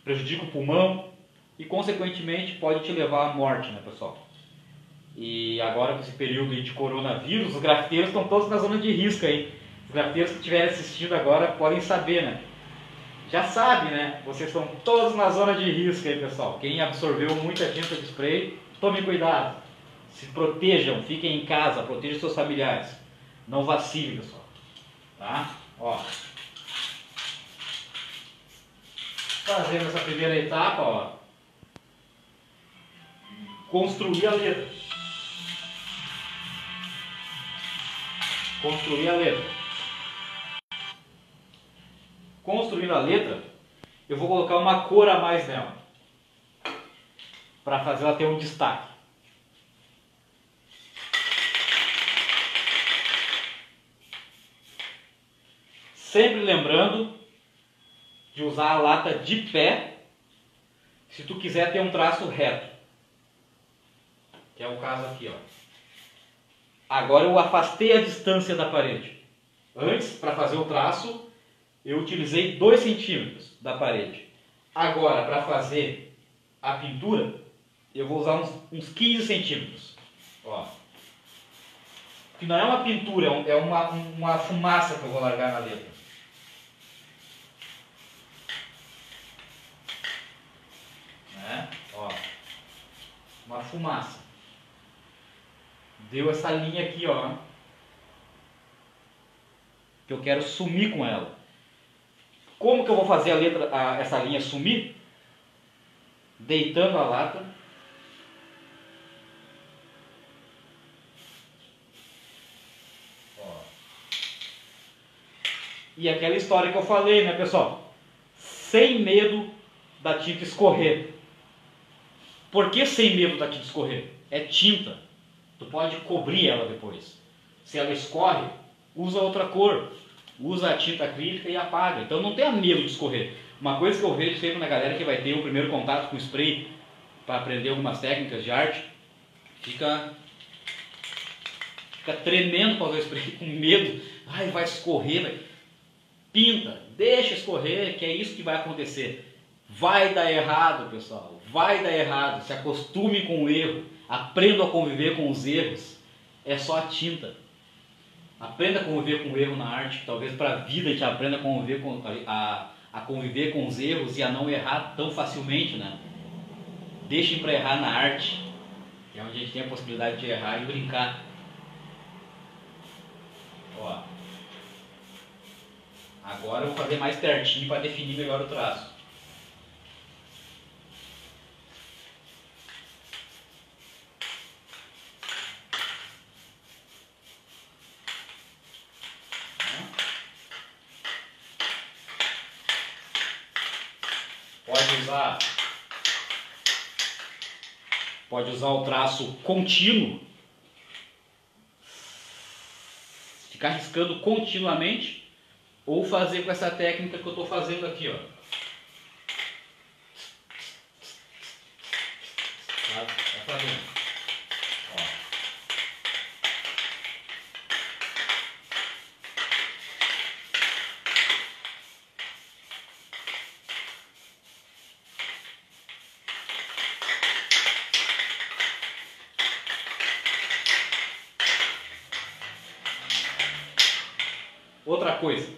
prejudica o pulmão e consequentemente pode te levar à morte, né, pessoal? E agora com esse período de coronavírus, os grafiteiros estão todos na zona de risco aí. Os grafiteiros que estiverem assistindo agora podem saber, né? Já sabe, né? Vocês estão todos na zona de risco aí, pessoal. Quem absorveu muita tinta de spray, tome cuidado. Se protejam, fiquem em casa, protejam seus familiares. Não vacile, pessoal. Tá? Ó. Fazendo essa primeira etapa, ó. Construir a letra. Construir a letra. Construindo a letra, eu vou colocar uma cor a mais nela. Para fazer ela ter um destaque. Sempre lembrando de usar a lata de pé se tu quiser ter um traço reto. Que é o caso aqui, ó. Agora eu afastei a distância da parede. Antes, para fazer o traço, eu utilizei 2 centímetros da parede. Agora, para fazer a pintura, eu vou usar uns 15 centímetros. Ó. Que não é uma pintura, é uma fumaça que eu vou largar na letra. Né? Ó. Uma fumaça. Deu essa linha aqui, ó. Que eu quero sumir com ela. Como que eu vou fazer a letra, essa linha sumir? Deitando a lata. Ó. E aquela história que eu falei, né, pessoal? Sem medo da tinta escorrer. Por que sem medo da tinta escorrer? É tinta. Tu pode cobrir ela depois. Se ela escorre, usa outra cor. Usa a tinta acrílica e apaga. Então não tenha medo de escorrer. Uma coisa que eu vejo sempre na galera que vai ter o primeiro contato com spray para aprender algumas técnicas de arte, fica tremendo para usar o spray com medo. Ai, vai escorrer. Pinta, deixa escorrer, que é isso que vai acontecer. Vai dar errado, pessoal. Vai dar errado. Se acostume com o erro. Aprenda a conviver com os erros. É só a tinta. Aprenda a conviver com o erro na arte. Talvez para a vida a gente aprenda a conviver a conviver com os erros e a não errar tão facilmente, né? Deixem para errar na arte, que é onde a gente tem a possibilidade de errar e brincar. Ó. Agora eu vou fazer mais pertinho para definir melhor o traço. Pode usar o traço contínuo, ficar riscando continuamente, ou fazer com essa técnica que eu estou fazendo aqui, ó. Vai fazendo. Ó. Outra coisa,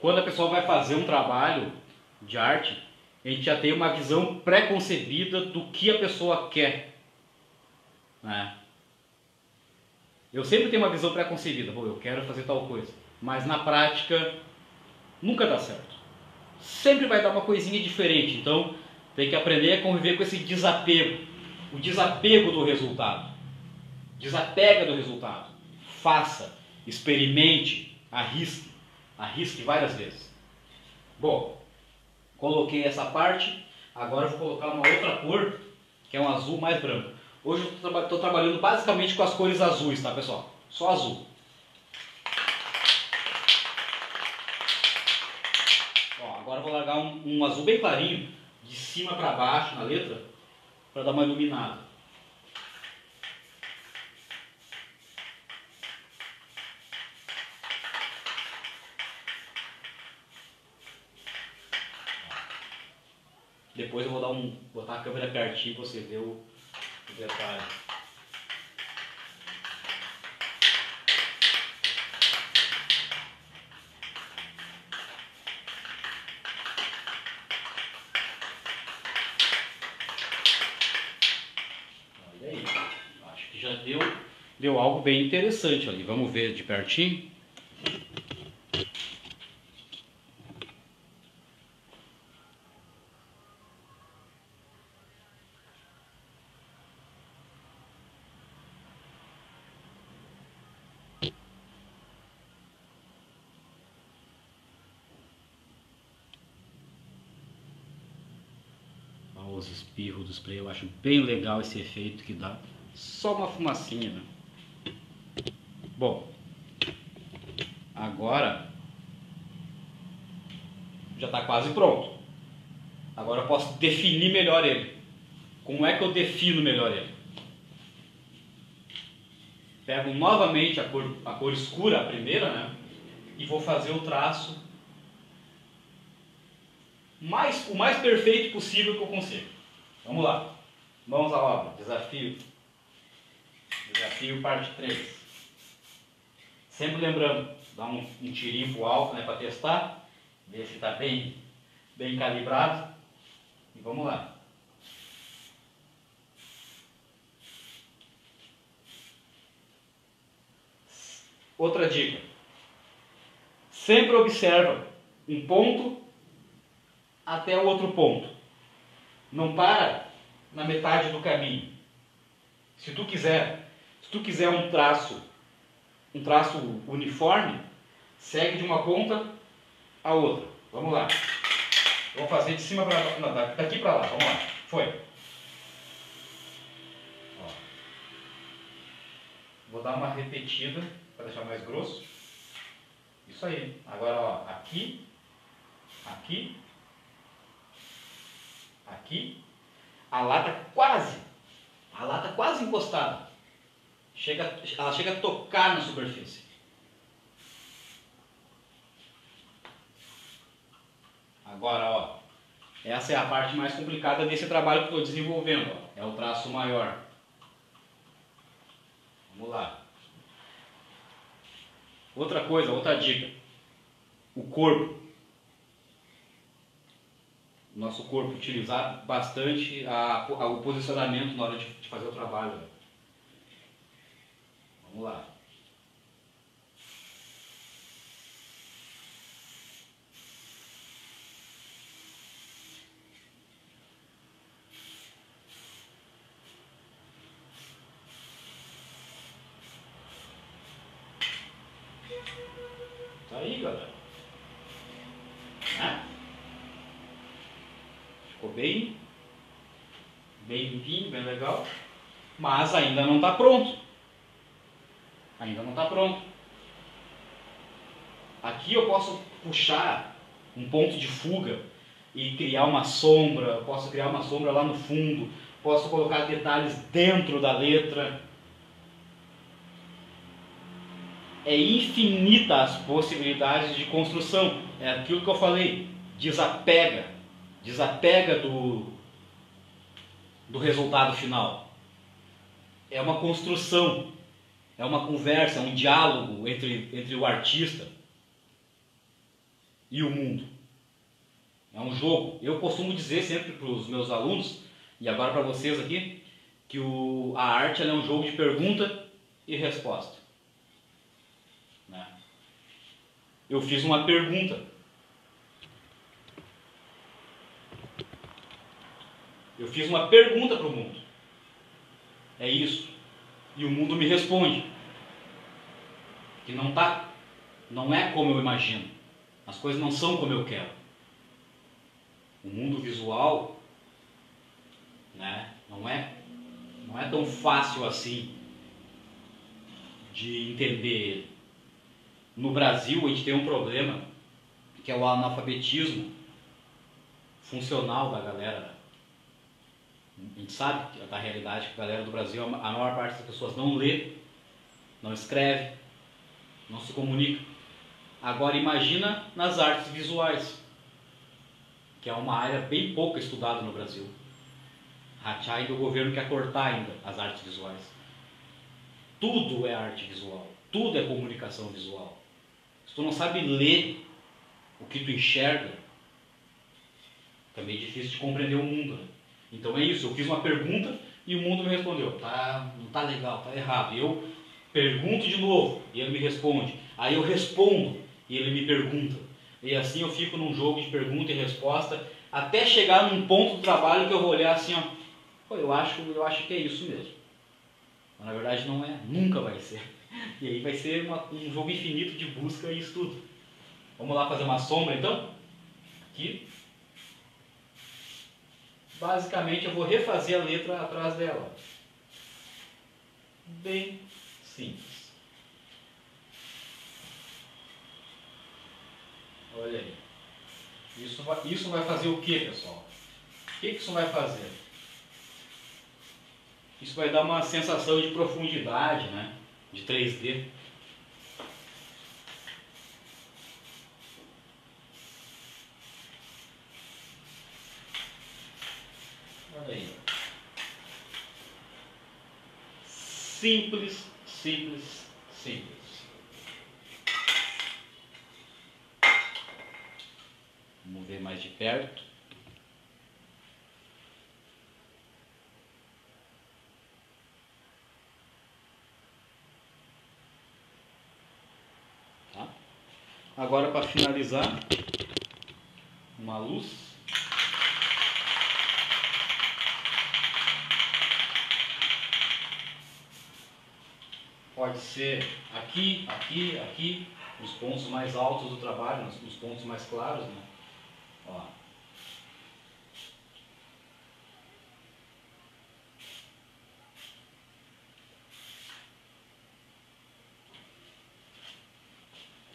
quando a pessoa vai fazer um trabalho de arte, a gente já tem uma visão pré-concebida do que a pessoa quer, né? Eu sempre tenho uma visão pré-concebida, bom, eu quero fazer tal coisa, mas na prática nunca dá certo. Sempre vai dar uma coisinha diferente, então tem que aprender a conviver com esse desapego, o desapego do resultado. Desapega do resultado, faça, experimente, arrisque várias vezes. Bom, coloquei essa parte, agora eu vou colocar uma outra cor, que é um azul mais branco. Hoje eu estou trabalhando basicamente com as cores azuis, tá, pessoal? Só azul. Ó, agora eu vou largar um azul bem clarinho, de cima para baixo na letra, para dar uma iluminada. Depois eu vou botar a câmera pertinho para você ver o detalhe. Olha aí, acho que já deu algo bem interessante ali. Vamos ver de pertinho. Os espirros do spray, eu acho bem legal esse efeito que dá. Só uma fumacinha, né? Bom, agora já está quase pronto. Agora eu posso definir melhor ele. Como é que eu defino melhor ele? Pego novamente a cor escura, a primeira, né? E vou fazer o traço o mais perfeito possível que eu consigo. Vamos lá. Mãos à obra. Desafio. Desafio parte 3. Sempre lembrando, dá um tirinho pro alto, né, para testar. Ver se está bem calibrado. E vamos lá. Outra dica. Sempre observa um ponto até o outro ponto. Não para na metade do caminho. Se tu quiser um traço uniforme, segue de uma ponta a outra. Vamos lá. Eu vou fazer de cima para não, daqui para lá. Vamos lá. Foi. Ó. Vou dar uma repetida para deixar mais grosso. Isso aí. Agora, ó, aqui, aqui, aqui. A lata quase encostada. Ela chega a tocar na superfície. Agora, ó, Essa é a parte mais complicada desse trabalho que estou desenvolvendo. Ó. É o traço maior. Vamos lá. Outra coisa, outra dica. O corpo. Nosso corpo, utilizar bastante o posicionamento na hora de fazer o trabalho. Vamos lá. Tá aí, galera. Ficou bem limpinho, bem legal. Mas ainda não está pronto. Ainda não está pronto. Aqui eu posso puxar um ponto de fuga e criar uma sombra. Posso criar uma sombra lá no fundo. Posso colocar detalhes dentro da letra. É infinita as possibilidades de construção. É aquilo que eu falei. Desapega do resultado final. É uma construção, é uma conversa, é um diálogo entre o artista e o mundo. É um jogo. Eu costumo dizer sempre para os meus alunos, e agora para vocês aqui, que a arte ela é um jogo de pergunta e resposta. Né? Eu fiz uma pergunta. Eu fiz uma pergunta para o mundo. É isso. E o mundo me responde. Que não é como eu imagino. As coisas não são como eu quero. O mundo visual, né, não é tão fácil assim de entender ele. No Brasil a gente tem um problema que é o analfabetismo funcional da galera. A gente sabe da realidade que a galera do Brasil, a maior parte das pessoas não lê, não escreve, não se comunica. Agora imagina nas artes visuais, que é uma área bem pouco estudada no Brasil. Ainda o governo quer cortar ainda as artes visuais. Tudo é arte visual, tudo é comunicação visual. Se tu não sabe ler o que tu enxerga, fica meio difícil de compreender o mundo, né? Então é isso, eu fiz uma pergunta e o mundo me respondeu, não tá legal, tá errado. E eu pergunto de novo e ele me responde. Aí eu respondo e ele me pergunta. E assim eu fico num jogo de pergunta e resposta até chegar num ponto do trabalho que eu vou olhar assim, ó, pô, eu acho que é isso mesmo. Mas na verdade não é, nunca vai ser. E aí vai ser um jogo infinito de busca e estudo. Vamos lá fazer uma sombra então? Aqui. Basicamente eu vou refazer a letra atrás dela. Bem simples. Olha aí. Isso vai fazer o que, pessoal? O que isso vai fazer? Isso vai dar uma sensação de profundidade, né? De 3D. Olha aí. Simples, simples, simples. Vamos ver mais de perto. Tá? Agora, para finalizar, uma luz. Pode ser aqui, aqui, aqui, os pontos mais altos do trabalho, os pontos mais claros, né? Ó.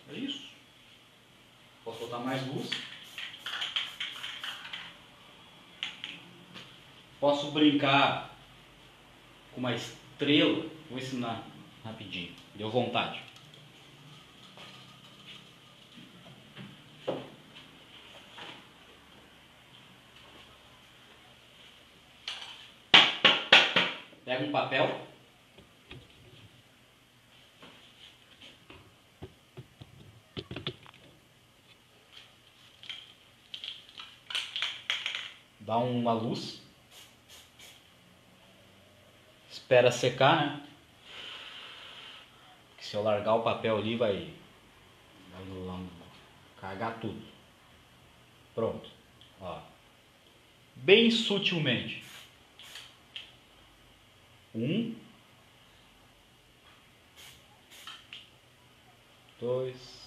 É isso. Posso botar mais luz. Posso brincar com uma estrela. Vou ensinar rapidinho. Deu vontade. Pega um papel. Dá uma luz. Espera secar, né? Porque se eu largar o papel ali vai cagar tudo. Pronto. Ó. Bem sutilmente. 1, 2.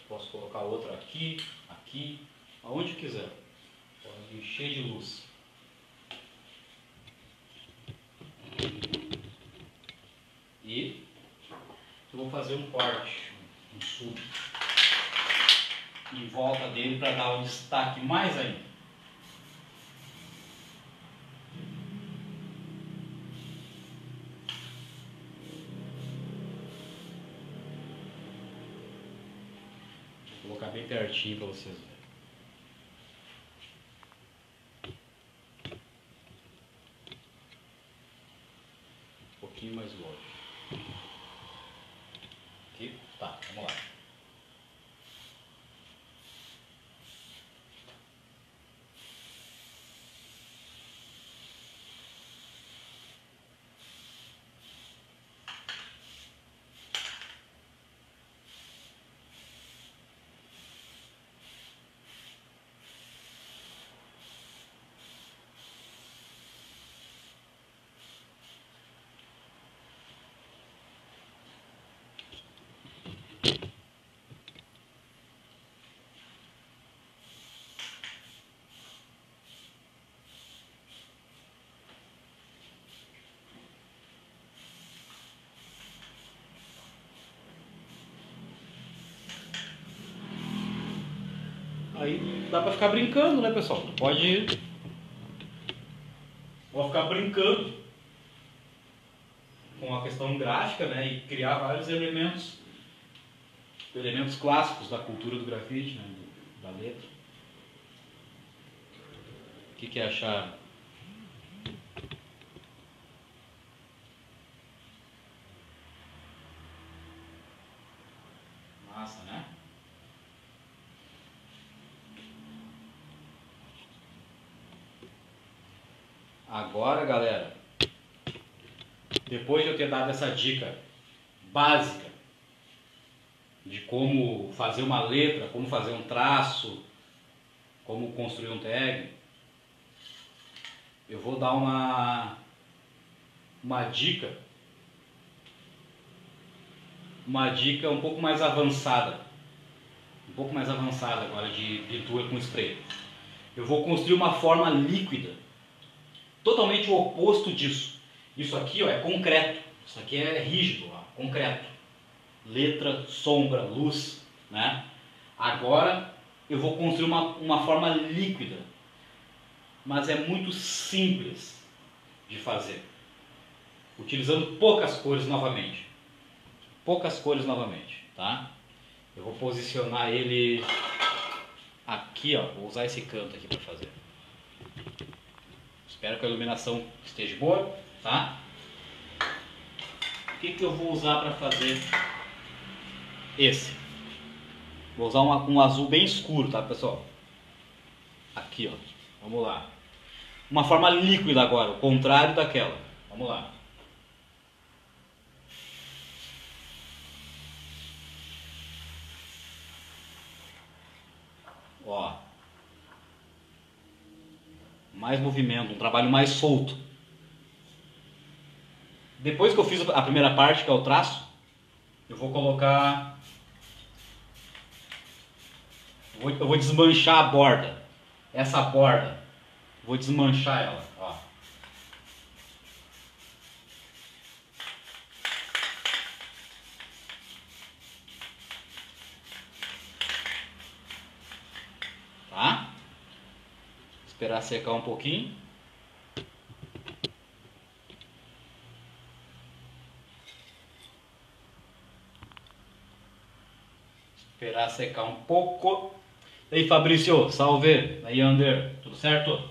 Posso colocar outra aqui, aqui, aonde quiser. Pode encher de luz. E eu vou fazer um corte, um sub, em volta dele para dar um destaque mais ainda. Vou colocar bem pertinho para vocês verem. Um pouquinho mais longe. Aqui, tá, vamos lá. Aí dá pra ficar brincando, né, pessoal? Pode ficar brincando com a questão gráfica, né, e criar vários elementos clássicos da cultura do grafite, né, da letra. O que acharam? Massa, né? Agora, galera, depois de eu ter dado essa dica básica de como fazer uma letra, como fazer um traço, como construir um tag, eu vou dar uma dica um pouco mais avançada, agora de pintura com spray. Eu vou construir uma forma líquida, totalmente o oposto disso. Isso aqui, ó, é concreto, isso aqui é rígido, ó, concreto. Letra, sombra, luz, né? Agora eu vou construir uma forma líquida, mas é muito simples de fazer, utilizando poucas cores novamente, tá? Eu vou posicionar ele aqui, ó, vou usar esse canto aqui para fazer. Espero que a iluminação esteja boa, tá? O que eu vou usar para fazer esse? Vou usar um azul bem escuro, tá, pessoal? Aqui, ó. Vamos lá. Uma forma líquida agora, o contrário daquela. Vamos lá. Ó. Mais movimento, um trabalho mais solto. Depois que eu fiz a primeira parte, que é o traço, eu vou colocar... Eu vou desmanchar a borda. Essa borda. Vou desmanchar ela, ó. Tá? Esperar secar um pouquinho. secar um pouco. E aí, Fabrício, salve. Aí, Ander, tudo certo?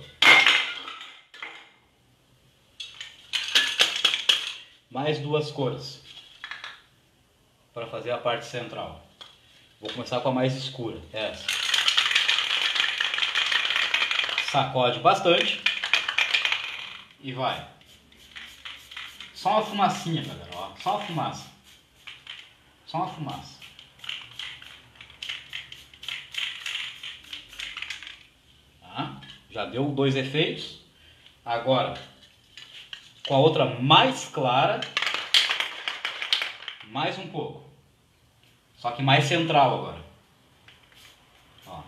Mais duas cores para fazer a parte central. Vou começar com a mais escura, essa. Sacode bastante e vai. Só uma fumacinha, galera, ó. Só uma fumaça. Só uma fumaça. Tá? Já deu dois efeitos. Agora, com a outra mais clara, mais um pouco. Só que mais central agora. Ó.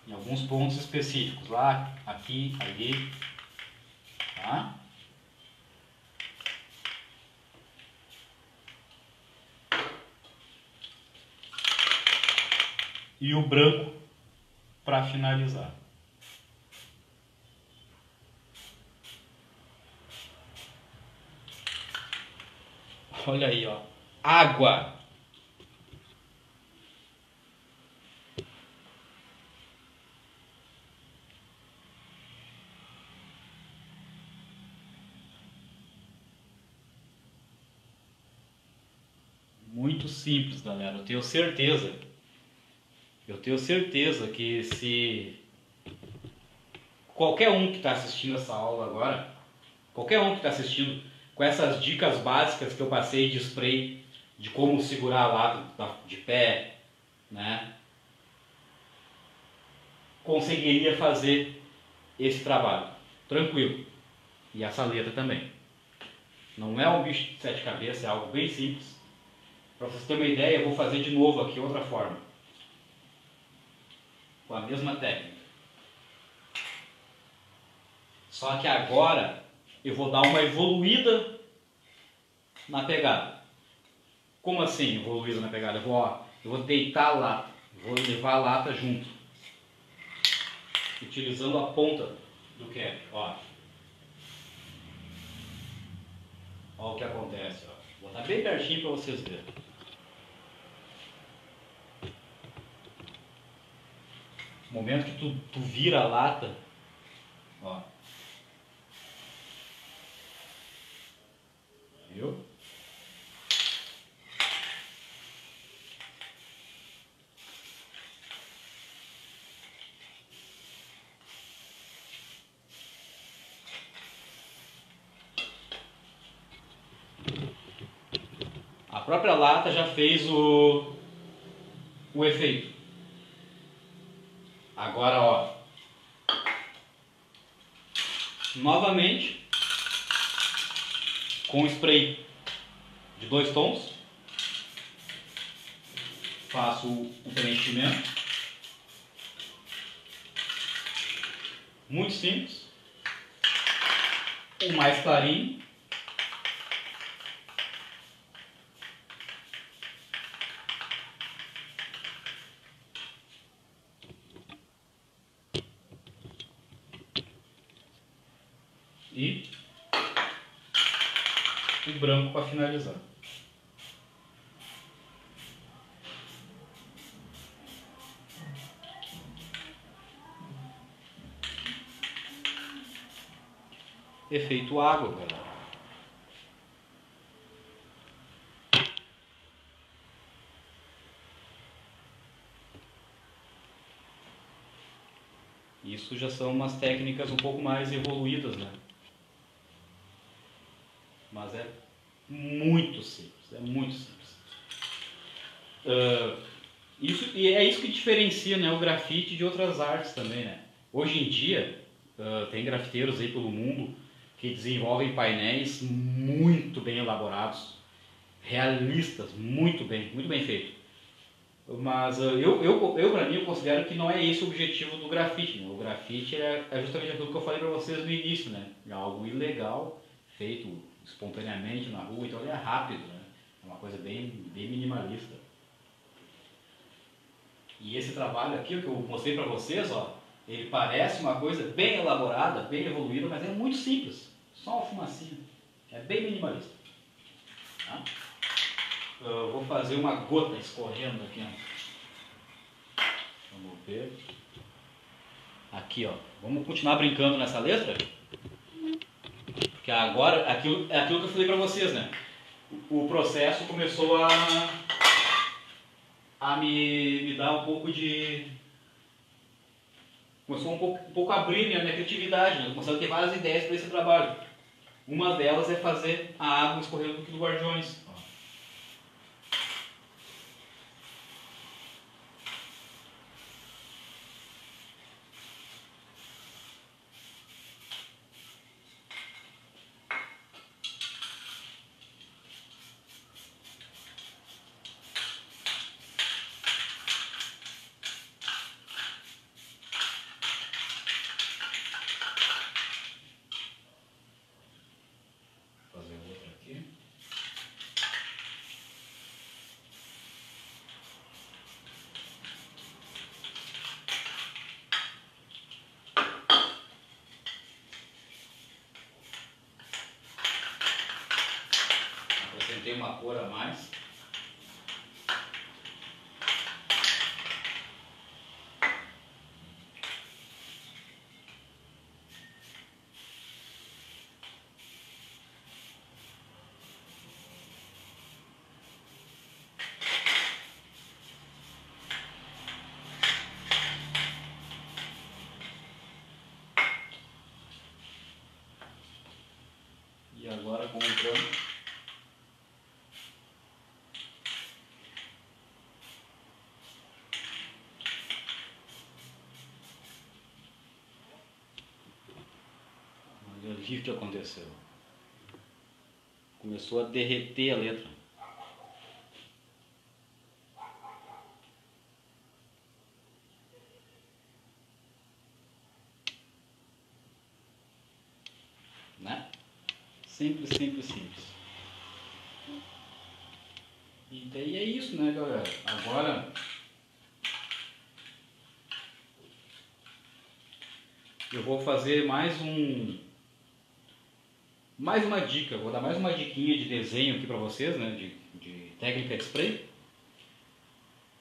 Em alguns pontos específicos. Lá, aqui, ali. Tá? E o branco para finalizar. Olha aí, ó. Água. Muito simples, galera. Eu tenho certeza que se qualquer um que está assistindo essa aula agora, qualquer um que está assistindo com essas dicas básicas que eu passei de spray, de como segurar a lata de pé, né, conseguiria fazer esse trabalho tranquilo. E essa letra também. Não é um bicho de sete cabeças, é algo bem simples. Para vocês terem uma ideia, eu vou fazer de novo aqui outra forma. Com a mesma técnica. Só que agora eu vou dar uma evoluída na pegada. Como assim evoluída na pegada? Eu vou deitar a lata, vou levar a lata junto. Utilizando a ponta do cap. Ó o que acontece. Ó. Vou botar bem pertinho para vocês verem. No momento que tu vira a lata, ó. Viu? A própria lata já fez o efeito. Agora, ó, novamente, com spray de 2 tons, faço o preenchimento, muito simples, o mais clarinho, e o branco para finalizar. Efeito água, galera. Isso já são umas técnicas um pouco mais evoluídas, né? Mas é muito simples, é muito simples. E é isso que diferencia, né, o grafite de outras artes também, né? Hoje em dia, tem grafiteiros aí pelo mundo que desenvolvem painéis muito bem elaborados, realistas, muito bem feito. Mas eu para mim, eu considero que não é esse o objetivo do grafite, né? O grafite é justamente aquilo que eu falei para vocês no início, né? É algo ilegal, feito espontaneamente na rua, então ele é rápido, né? É uma coisa bem minimalista. E esse trabalho aqui, o que eu mostrei para vocês, ó, ele parece uma coisa bem elaborada, bem evoluída, mas é muito simples. Só uma fumacinha. É bem minimalista. Tá? Eu vou fazer uma gota escorrendo aqui, ó. Vamos ver. Aqui, ó. Vamos continuar brincando nessa letra? Porque agora, é aquilo que eu falei pra vocês, né? O processo começou a me dar um pouco de... Começou um pouco a abrir minha criatividade, né? Começou a ter várias ideias para esse trabalho. Uma delas é fazer a água escorrendo aqui do Guardiões. Fazer outra aqui. Acrescentei uma cor a mais. E agora comprando. Olha o que aconteceu. Começou a derreter a letra. Né? Simples, simples, simples. E daí é isso, né, galera? Agora eu vou fazer mais uma dica. Vou dar mais uma diquinha de desenho aqui para vocês, né, de técnica de spray.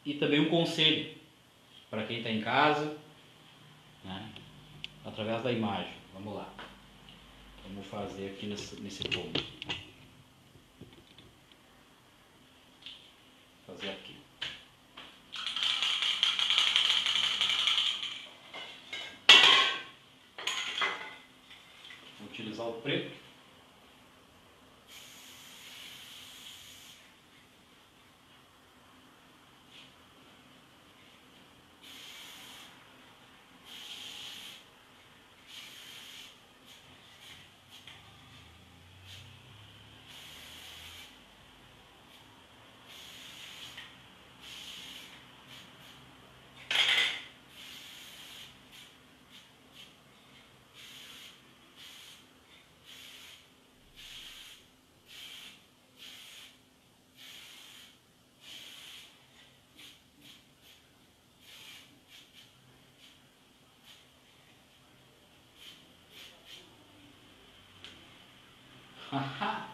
E também um conselho para quem está em casa, né, através da imagem. Vamos lá. Vamos fazer aqui nesse ponto. Fazer aqui. Vou utilizar o preto. Haha!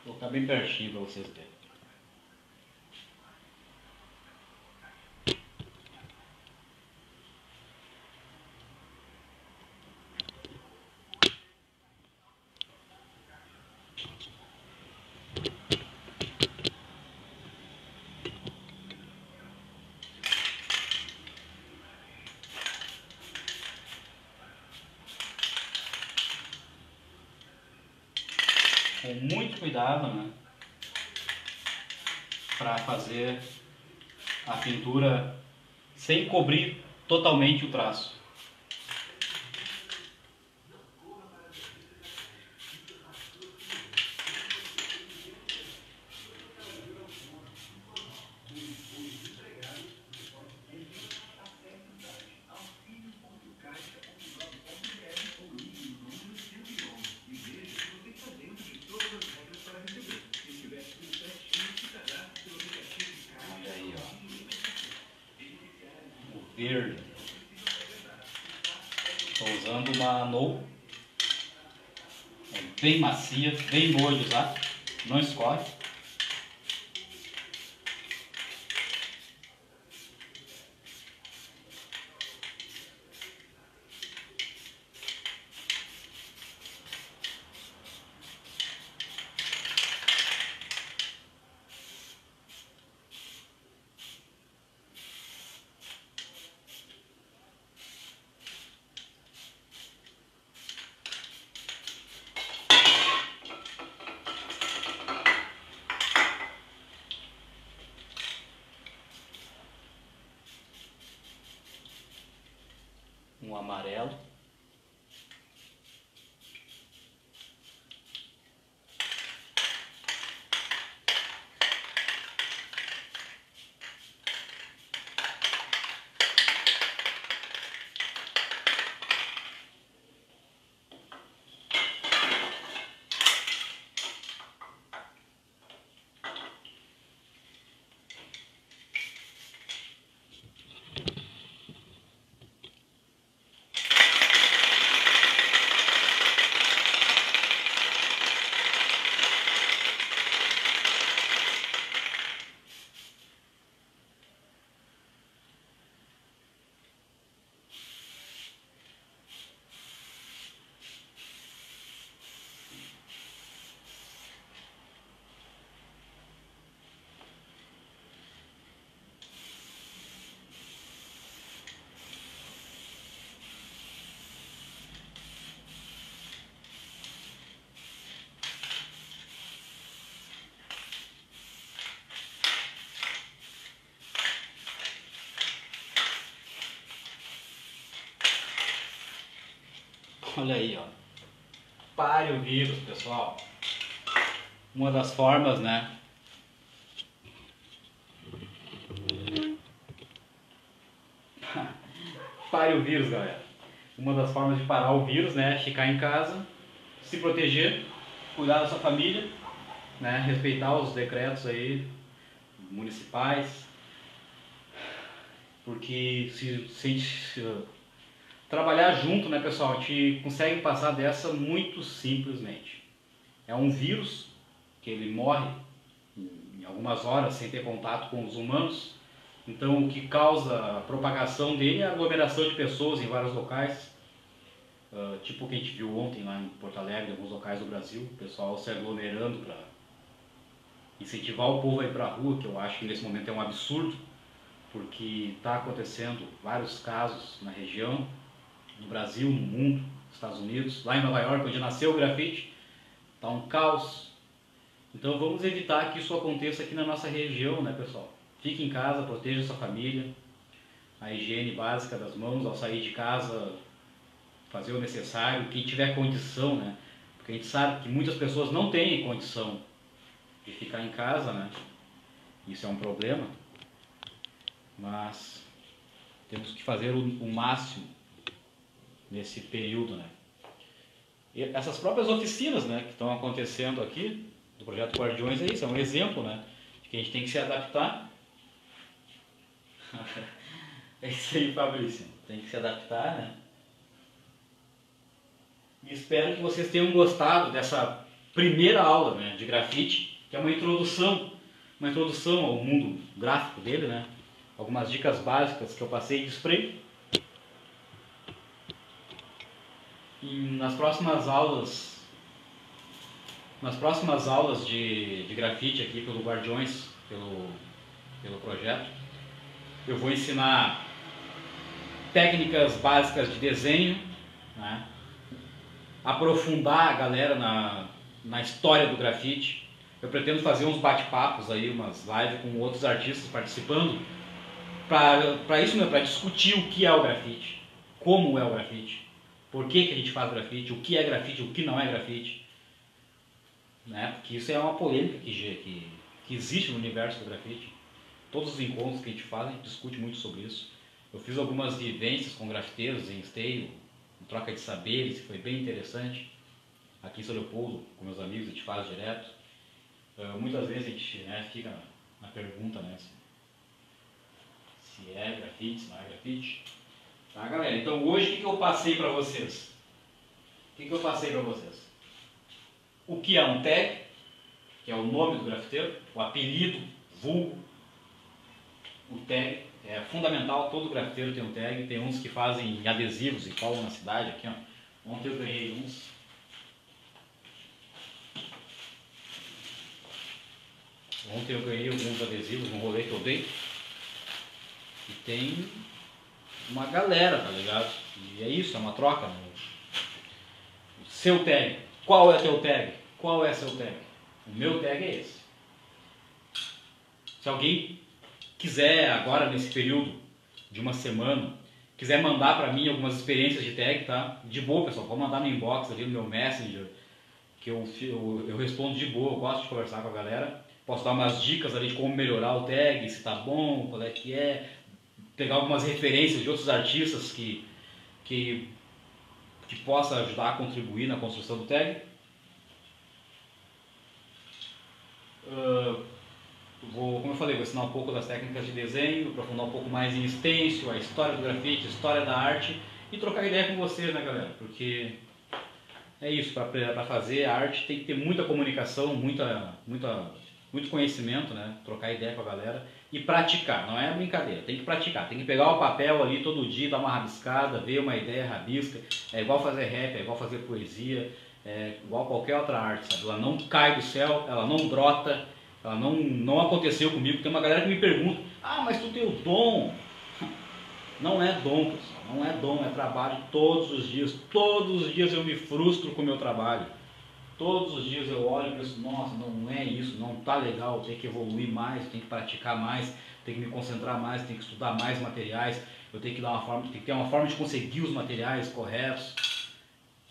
Vou colocar bem pertinho para vocês verem. Com muito cuidado, né, para fazer a pintura sem cobrir totalmente o traço. verde. Estou usando uma No. É bem macia, bem boa de usar, não escorre. Um amarelo. Olha aí, ó. Pare o vírus, pessoal. Uma das formas, né? Pare o vírus, galera. Uma das formas de parar o vírus, né, é ficar em casa, se proteger, cuidar da sua família, né, respeitar os decretos aí municipais, porque se a gente trabalhar junto, né, pessoal, a gente consegue passar dessa muito simplesmente. É um vírus que ele morre em algumas horas sem ter contato com os humanos. Então, o que causa a propagação dele é a aglomeração de pessoas em vários locais, tipo o que a gente viu ontem lá em Porto Alegre, em alguns locais do Brasil, o pessoal se aglomerando para incentivar o povo a ir para a rua, que eu acho que nesse momento é um absurdo, porque está acontecendo vários casos na região, no Brasil, no mundo, nos Estados Unidos, lá em Nova York, onde nasceu o grafite, está um caos. Então vamos evitar que isso aconteça aqui na nossa região, né, pessoal? Fique em casa, proteja sua família, a higiene básica das mãos ao sair de casa, fazer o necessário, quem tiver condição, né? Porque a gente sabe que muitas pessoas não têm condição de ficar em casa, né? Isso é um problema, mas temos que fazer o máximo nesse período, né? E essas próprias oficinas, né, que estão acontecendo aqui, do Projeto Guardiões, é isso, é um exemplo, né, de que a gente tem que se adaptar. É isso aí, Fabrício, tem que se adaptar, né? E espero que vocês tenham gostado dessa primeira aula, né, de grafite, que é uma introdução ao mundo gráfico dele, né? Algumas dicas básicas que eu passei de spray. E nas próximas aulas de grafite aqui pelo Guardiões, pelo projeto, eu vou ensinar técnicas básicas de desenho, né? Aprofundar a galera na história do grafite. Eu pretendo fazer uns bate-papos aí, umas lives com outros artistas participando, para isso, né, para discutir o que é o grafite, como é o grafite, por que a gente faz grafite, o que é grafite, o que não é grafite, né? Porque isso é uma polêmica que existe no universo do grafite. Todos os encontros que a gente faz, a gente discute muito sobre isso. Eu fiz algumas vivências com grafiteiros em esteio, em troca de saberes, que foi bem interessante. Aqui em São Leopoldo, com meus amigos, a gente faz direto. Muitas vezes a gente, né, fica na pergunta, né, se se é grafite, se não é grafite. Tá, galera? Então hoje o que eu passei para vocês? O que é um tag, que é o nome do grafiteiro, o apelido, vulgo, o tag. É fundamental, todo grafiteiro tem um tag. Tem uns que fazem adesivos e colam na cidade aqui, ó. Ontem eu ganhei uns. Ontem eu ganhei alguns adesivos no rolê que eu dei. E tem uma galera, tá ligado? E é isso, é uma troca. Né? Seu tag. Qual é teu tag? Qual é seu tag? O meu tag é esse. Se alguém quiser agora nesse período de uma semana, quiser mandar pra mim algumas experiências de tag, tá? De boa, pessoal, pode mandar no inbox ali no meu Messenger, que eu respondo de boa, eu gosto de conversar com a galera. Posso dar umas dicas ali de como melhorar o tag, se tá bom, qual é que é, pegar algumas referências de outros artistas que possa ajudar a contribuir na construção do tag. Como eu falei, vou ensinar um pouco das técnicas de desenho, aprofundar um pouco mais em stencil, a história do grafite, a história da arte e trocar ideia com vocês, né, galera? Porque é isso, para fazer a arte tem que ter muita comunicação, muito conhecimento, né? Trocar ideia com a galera e praticar, não é brincadeira, tem que praticar, tem que pegar o papel ali todo dia, dar uma rabiscada, ver uma ideia, rabisca, é igual fazer rap, é igual fazer poesia, é igual qualquer outra arte, sabe? Ela não cai do céu, ela não brota, ela não aconteceu comigo. Tem uma galera que me pergunta, mas tu tem o dom. Não é dom, pessoal, não é dom, é trabalho todos os dias eu me frustro com o meu trabalho. Todos os dias eu olho e penso, nossa, não é isso, não tá legal, eu tenho que evoluir mais, eu tenho que praticar mais, tenho que me concentrar mais, tenho que estudar mais materiais, eu tenho que ter uma forma de conseguir os materiais corretos.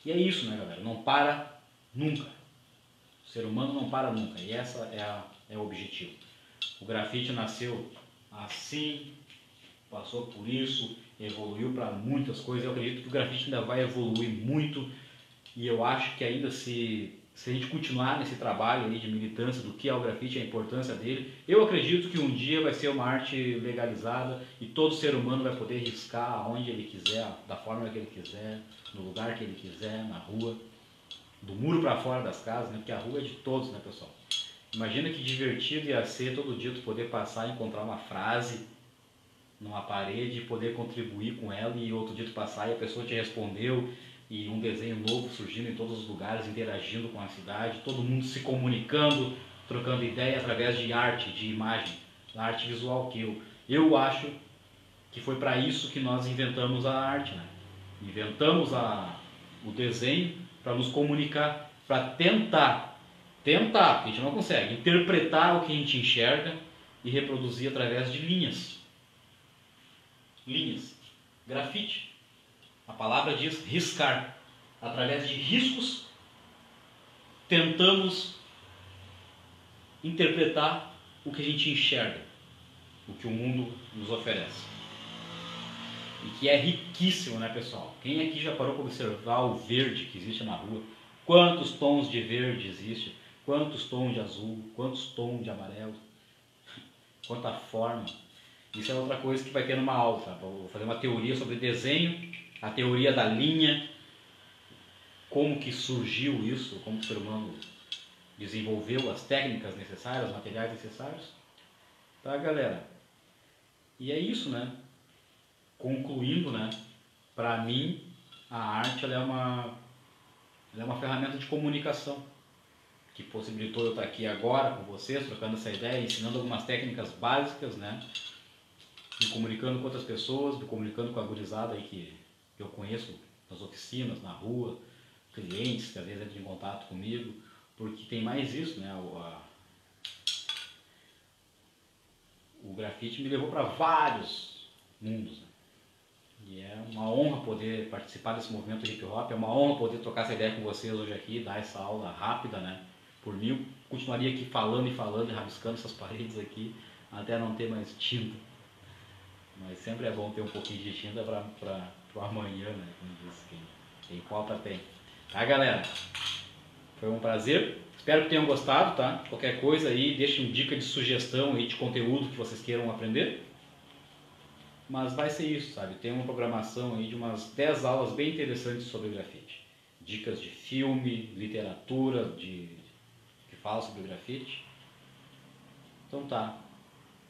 E é isso, né, galera? Não para nunca. O ser humano não para nunca, e essa é o objetivo. O grafite nasceu assim, passou por isso, evoluiu para muitas coisas. Eu acredito que o grafite ainda vai evoluir muito, e eu acho que ainda se a gente continuar nesse trabalho aí de militância do que é o grafite, a importância dele, eu acredito que um dia vai ser uma arte legalizada e todo ser humano vai poder riscar onde ele quiser, da forma que ele quiser, no lugar que ele quiser, na rua, do muro para fora das casas, né? Porque a rua é de todos, né, pessoal? Imagina que divertido ia ser todo dia tu poder passar e encontrar uma frase numa parede e poder contribuir com ela, e outro dia tu passar e a pessoa te respondeu, e um desenho novo surgindo em todos os lugares, interagindo com a cidade, todo mundo se comunicando, trocando ideia através de arte, de imagem, da arte visual, que eu acho que foi para isso que nós inventamos a arte, né? Inventamos o desenho para nos comunicar, para tentar, porque a gente não consegue, interpretar o que a gente enxerga e reproduzir através de linhas. Grafite. A palavra diz riscar. Através de riscos, tentamos interpretar o que a gente enxerga, o que o mundo nos oferece. E que é riquíssimo, né, pessoal? Quem aqui já parou para observar o verde que existe na rua? Quantos tons de verde existe? Quantos tons de azul? Quantos tons de amarelo? Quanta forma? Isso é outra coisa que vai ter numa aula, tá? Vou fazer uma teoria sobre desenho, a teoria da linha, como que surgiu isso, como o ser humano desenvolveu as técnicas necessárias, os materiais necessários. Tá, galera? E é isso, né? Concluindo, né? Para mim, a arte ela é uma ferramenta de comunicação que possibilitou eu estar aqui agora com vocês, trocando essa ideia, ensinando algumas técnicas básicas, né? Me comunicando com outras pessoas, me comunicando com a gurizada aí que eu conheço nas oficinas, na rua, clientes que às vezes entram em contato comigo, porque tem mais isso, né? O grafite me levou para vários mundos, né? E é uma honra poder participar desse movimento hip hop, é uma honra poder trocar essa ideia com vocês hoje aqui, dar essa aula rápida, né? Por mim, eu continuaria aqui falando e rabiscando essas paredes aqui, até não ter mais tinta. Mas sempre é bom ter um pouquinho de tinta para o amanhã, né? Como diz, quem falta tem. Tá, galera? Foi um prazer. Espero que tenham gostado, tá? Qualquer coisa aí, deixem dica de sugestão aí de conteúdo que vocês queiram aprender. Mas vai ser isso, sabe? Tem uma programação aí de umas 10 aulas bem interessantes sobre grafite. Dicas de filme, literatura que fala sobre grafite. Então tá.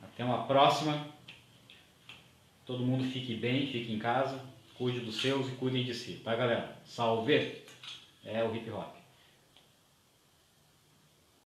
Até uma próxima. Todo mundo fique bem, fique em casa, cuide dos seus e cuidem de si. Tá, galera? Salve! É o hip hop.